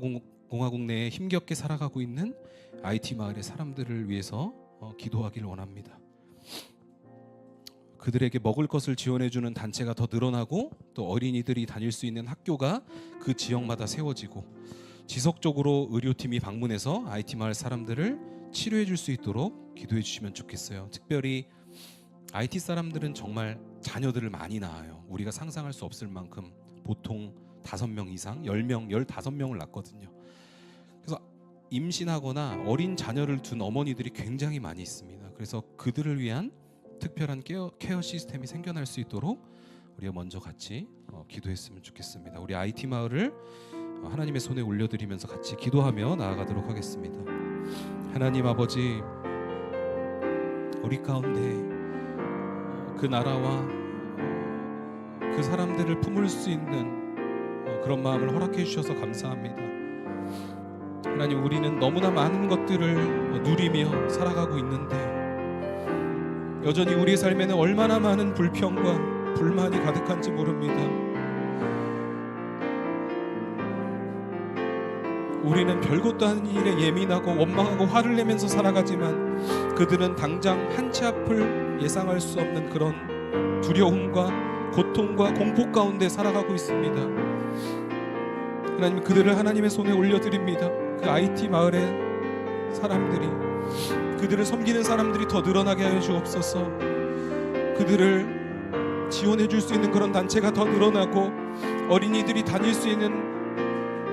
A: 공화국 내에 힘겹게 살아가고 있는 IT 마을의 사람들을 위해서 기도하기를 원합니다. 그들에게 먹을 것을 지원해주는 단체가 더 늘어나고 또 어린이들이 다닐 수 있는 학교가 그 지역마다 세워지고 지속적으로 의료팀이 방문해서 IT 마을 사람들을 치료해 줄 수 있도록 기도해 주시면 좋겠어요. 특별히 IT 사람들은 정말 자녀들을 많이 낳아요. 우리가 상상할 수 없을 만큼 보통 5명 이상, 10명, 15명을 낳거든요. 그래서 임신하거나 어린 자녀를 둔 어머니들이 굉장히 많이 있습니다. 그래서 그들을 위한 특별한 케어 시스템이 생겨날 수 있도록 우리가 먼저 같이 기도했으면 좋겠습니다. 우리 IT 마을을 하나님의 손에 올려드리면서 같이 기도하며 나아가도록 하겠습니다. 하나님 아버지, 우리 가운데 그 나라와 그 사람들을 품을 수 있는 그런 마음을 허락해 주셔서 감사합니다. 하나님, 우리는 너무나 많은 것들을 누리며 살아가고 있는데 여전히 우리의 삶에는 얼마나 많은 불평과 불만이 가득한지 모릅니다. 우리는 별것도 아닌 일에 예민하고 원망하고 화를 내면서 살아가지만 그들은 당장 한 치 앞을 예상할 수 없는 그런 두려움과 고통과 공포 가운데 살아가고 있습니다. 하나님, 그들을 하나님의 손에 올려드립니다. 그 IT 마을의 사람들이, 그들을 섬기는 사람들이 더 늘어나게 하여 주옵소서. 그들을 지원해 줄 수 있는 그런 단체가 더 늘어나고 어린이들이 다닐 수 있는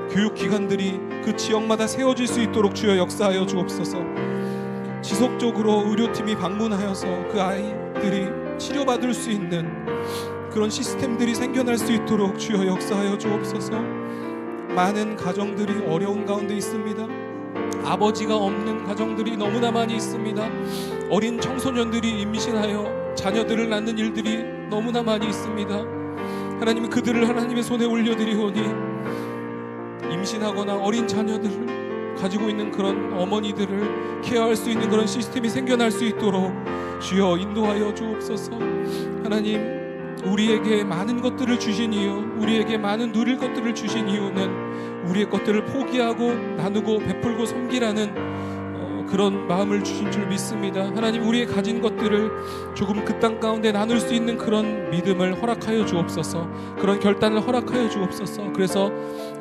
A: 교육기관들이 그 지역마다 세워질 수 있도록 주여 역사하여 주옵소서. 지속적으로 의료팀이 방문하여서 그 아이들이 치료받을 수 있는 그런 시스템들이 생겨날 수 있도록 주여 역사하여 주옵소서. 많은 가정들이 어려운 가운데 있습니다. 아버지가 없는 가정들이 너무나 많이 있습니다. 어린 청소년들이 임신하여 자녀들을 낳는 일들이 너무나 많이 있습니다. 하나님, 그들을 하나님의 손에 올려드리오니 임신하거나 어린 자녀들을 가지고 있는 그런 어머니들을 케어할 수 있는 그런 시스템이 생겨날 수 있도록 주여 인도하여 주옵소서. 하나님, 우리에게 많은 것들을 주신 이유, 우리에게 많은 누릴 것들을 주신 이유는 우리의 것들을 포기하고 나누고 베풀고 섬기라는 그런 마음을 주신 줄 믿습니다. 하나님, 우리의 가진 것들을 조금 그 땅 가운데 나눌 수 있는 그런 믿음을 허락하여 주옵소서. 그런 결단을 허락하여 주옵소서. 그래서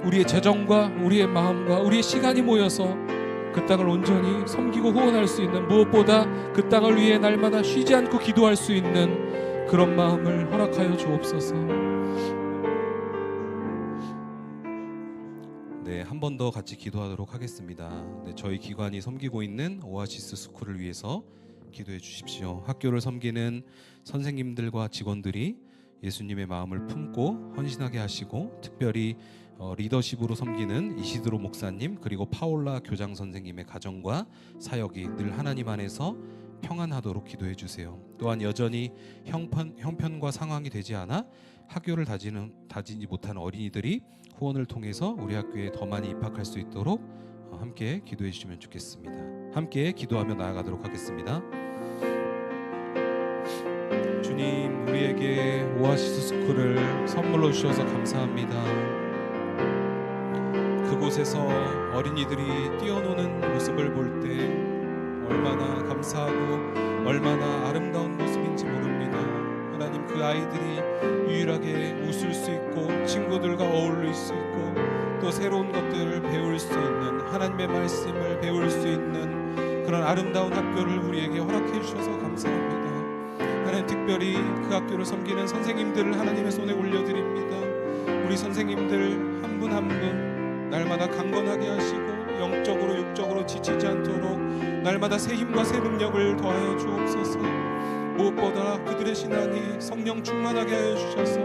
A: 우리의 재정과 우리의 마음과 우리의 시간이 모여서 그 땅을 온전히 섬기고 후원할 수 있는, 무엇보다 그 땅을 위해 날마다 쉬지 않고 기도할 수 있는 그런 마음을 허락하여 주옵소서. 네, 한 번 더 같이 기도하도록 하겠습니다. 네, 저희 기관이 섬기고 있는 오아시스 스쿨을 위해서 기도해 주십시오. 학교를 섬기는 선생님들과 직원들이 예수님의 마음을 품고 헌신하게 하시고, 특별히 리더십으로 섬기는 이시드로 목사님 그리고 파올라 교장 선생님의 가정과 사역이 늘 하나님 안에서 평안하도록 기도해 주세요. 또한 여전히 형편과 상황이 되지 않아 학교를 다니지 못한 어린이들이 후원을 통해서 우리 학교에 더 많이 입학할 수 있도록 함께 기도해 주시면 좋겠습니다. 함께 기도하며 나아가도록 하겠습니다. 주님, 우리에게 오아시스 스쿨을 선물로 주셔서 감사합니다. 그곳에서 어린이들이 뛰어노는 모습을 볼 때 얼마나 감사하고 얼마나 아름다운 모습인지 모릅니다. 하나님, 그 아이들이 유일하게 웃을 수 있고 친구들과 어울릴 수 있고 또 새로운 것들을 배울 수 있는, 하나님의 말씀을 배울 수 있는 그런 아름다운 학교를 우리에게 허락해 주셔서 감사합니다. 하나님, 특별히 그 학교를 섬기는 선생님들을 하나님의 손에 올려드립니다. 우리 선생님들 한 분 한 분 날마다 강건하게 하시고 영적으로 육적으로 지치지 않도록 날마다 새 힘과 새 능력을 더하여 주옵소서. 무엇보다 그들의 신앙이 성령 충만하게 하여 주셔서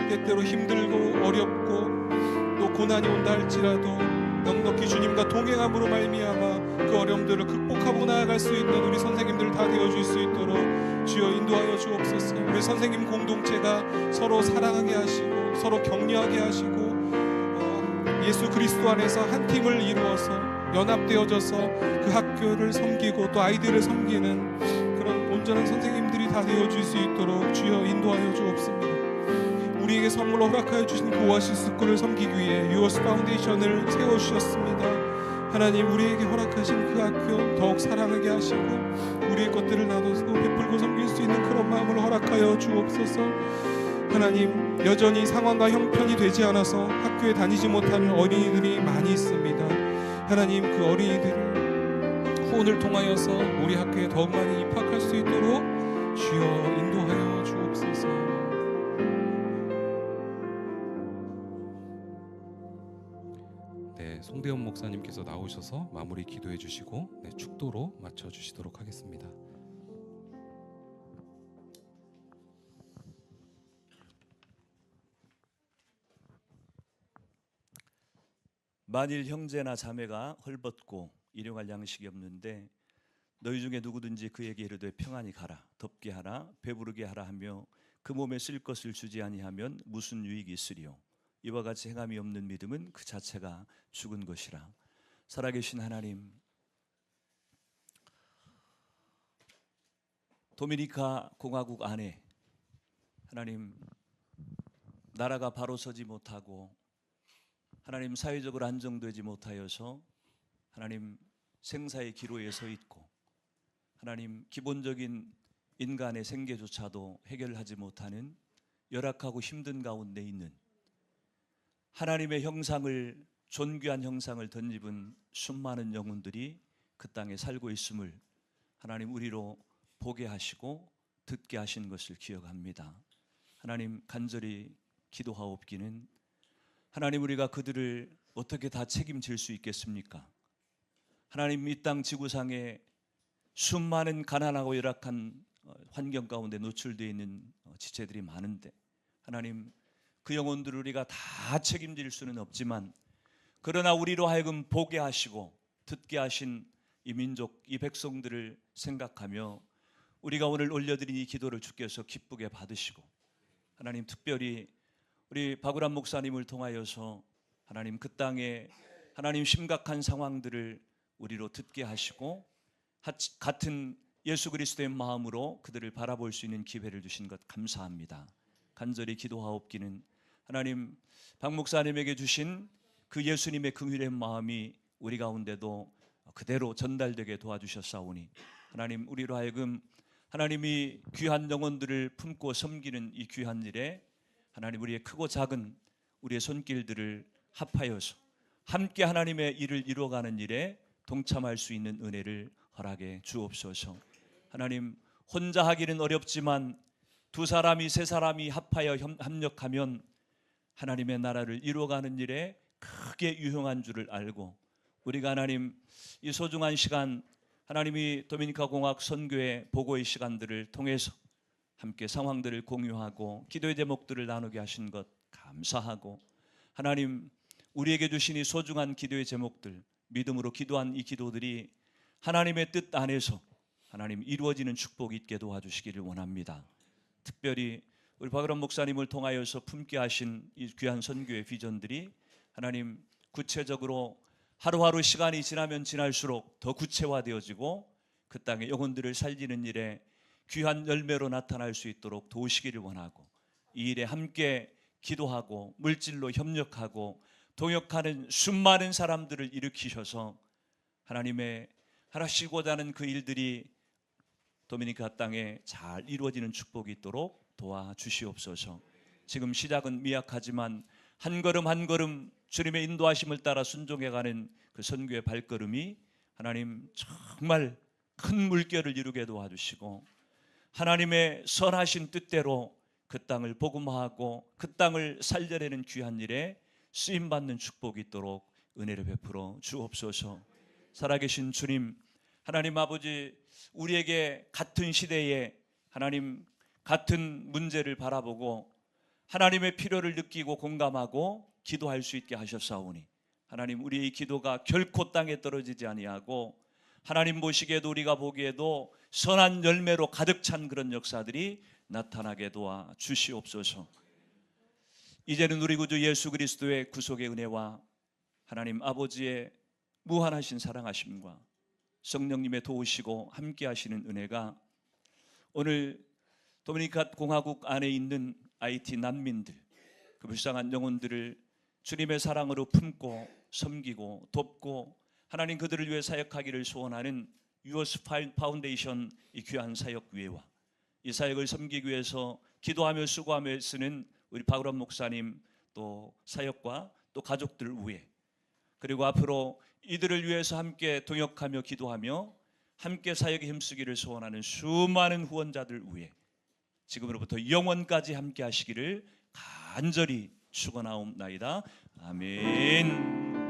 A: 때때로 힘들고 어렵고 또 고난이 온다 할지라도 넉넉히 주님과 동행함으로 말미암아 그 어려움들을 극복하고 나아갈 수 있는 우리 선생님들 다 되어줄 수 있도록 주여 인도하여 주옵소서. 우리 선생님 공동체가 서로 사랑하게 하시고 서로 격려하게 하시고 예수 그리스도 안에서 한 팀을 이루어서 연합되어져서 그 학교를 섬기고 또 아이들을 섬기는 그런 온전한 선생님들이 다 되어줄 수 있도록 주여 인도하여 주옵습니다. 우리에게 선물로 허락하여 주신 그 오아시스 스쿨을 섬기기 위해 유어스 파운데이션을 세워주셨습니다. 하나님, 우리에게 허락하신 그 학교 더욱 사랑하게 하시고 우리의 것들을 나눠서 베풀고 섬길 수 있는 그런 마음을 허락하여 주옵소서. 하나님, 여전히 상황과 형편이 되지 않아서 학교에 다니지 못하는 어린이들이 많이 있습니다. 하나님, 그 어린이들을 후원을 통하여서 우리 학교에 더욱 많이 입학할 수 있도록 주여 인도하여 주옵소서. 네, 송대원 목사님께서 나오셔서 마무리 기도해 주시고 축도로 마쳐 주시도록 하겠습니다.
H: 만일 형제나 자매가 헐벗고 일용할 양식이 없는데 너희 중에 누구든지 그에게 이르되 평안히 가라, 덥게 하라, 배부르게 하라 하며 그 몸에 쓸 것을 주지 아니하면 무슨 유익이 있으리요. 이와 같이 행함이 없는 믿음은 그 자체가 죽은 것이라. 살아계신 하나님, 도미니카 공화국 안에 하나님 나라가 바로 서지 못하고 하나님 사회적으로 안정되지 못하여서 하나님 생사의 기로에 서 있고 하나님 기본적인 인간의 생계조차도 해결하지 못하는 열악하고 힘든 가운데 있는 하나님의 형상을, 존귀한 형상을 덧입은 수많은 영혼들이 그 땅에 살고 있음을 하나님 우리로 보게 하시고 듣게 하신 것을 기억합니다. 하나님, 간절히 기도하옵기는 하나님, 우리가 그들을 어떻게 다 책임질 수 있겠습니까? 하나님, 이 땅 지구상에 수많은 가난하고 열악한 환경 가운데 노출되어 있는 지체들이 많은데 하나님, 그 영혼들을 우리가 다 책임질 수는 없지만 그러나 우리로 하여금 보게 하시고 듣게 하신 이 민족, 이 백성들을 생각하며 우리가 오늘 올려드린 이 기도를 주께서 기쁘게 받으시고 하나님, 특별히 우리 박우람 목사님을 통하여서 하나님 그 땅에 하나님 심각한 상황들을 우리로 듣게 하시고 같은 예수 그리스도의 마음으로 그들을 바라볼 수 있는 기회를 주신 것 감사합니다. 간절히 기도하옵기는 하나님, 박 목사님에게 주신 그 예수님의 긍휼의 마음이 우리 가운데도 그대로 전달되게 도와주셨사오니 하나님, 우리로 하여금 하나님이 귀한 영혼들을 품고 섬기는 이 귀한 일에 하나님 우리의 크고 작은 우리의 손길들을 합하여서 함께 하나님의 일을 이루어가는 일에 동참할 수 있는 은혜를 허락해 주옵소서. 하나님, 혼자 하기는 어렵지만 두 사람이 세 사람이 합하여 협력하면 하나님의 나라를 이루어가는 일에 크게 유용한 줄을 알고 우리가 하나님 이 소중한 시간 하나님이 도미니카 공화국 선교의 보고의 시간들을 통해서 함께 상황들을 공유하고 기도의 제목들을 나누게 하신 것 감사하고 하나님 우리에게 주신 이 소중한 기도의 제목들 믿음으로 기도한 이 기도들이 하나님의 뜻 안에서 하나님 이루어지는 축복이 있게 도와주시기를 원합니다. 특별히 우리 박으람 목사님을 통하여서 품게 하신 이 귀한 선교의 비전들이 하나님 구체적으로 하루하루 시간이 지나면 지날수록 더 구체화되어지고 그 땅의 영혼들을 살리는 일에 귀한 열매로 나타날 수 있도록 도우시기를 원하고, 이 일에 함께 기도하고 물질로 협력하고 동역하는 수많은 사람들을 일으키셔서 하나님의 하시고자 하는 그 일들이 도미니카 땅에 잘 이루어지는 축복이 있도록 도와주시옵소서. 지금 시작은 미약하지만 한 걸음 한 걸음 주님의 인도하심을 따라 순종해가는 그 선교의 발걸음이 하나님 정말 큰 물결을 이루게 도와주시고, 하나님의 선하신 뜻대로 그 땅을 복음화하고 그 땅을 살려내는 귀한 일에 쓰임받는 축복이 있도록 은혜를 베풀어 주옵소서. 살아계신 주님, 하나님 아버지, 우리에게 같은 시대에 하나님 같은 문제를 바라보고 하나님의 필요를 느끼고 공감하고 기도할 수 있게 하셨사오니, 하나님 우리의 기도가 결코 땅에 떨어지지 아니하고 하나님 보시기에도 우리가 보기에도 선한 열매로 가득 찬 그런 역사들이 나타나게 도와 주시옵소서. 이제는 우리 구주 예수 그리스도의 구속의 은혜와 하나님 아버지의 무한하신 사랑하심과 성령님의 도우시고 함께 하시는 은혜가 오늘 도미니카 공화국 안에 있는 IT 난민들, 그 불쌍한 영혼들을 주님의 사랑으로 품고 섬기고 돕고 하나님 그들을 위해 사역하기를 소원하는 유어스 파운데이션 이 귀한 사역위회와 이 사역을 섬기기 위해서 기도하며 수고하며 쓰는 우리 박으람 목사님, 또 사역과 또 가족들 위해, 그리고 앞으로 이들을 위해서 함께 동역하며 기도하며 함께 사역에 힘쓰기를 소원하는 수많은 후원자들 위해 지금으로부터 영원까지 함께 하시기를 간절히 축원하옵나이다. 아멘.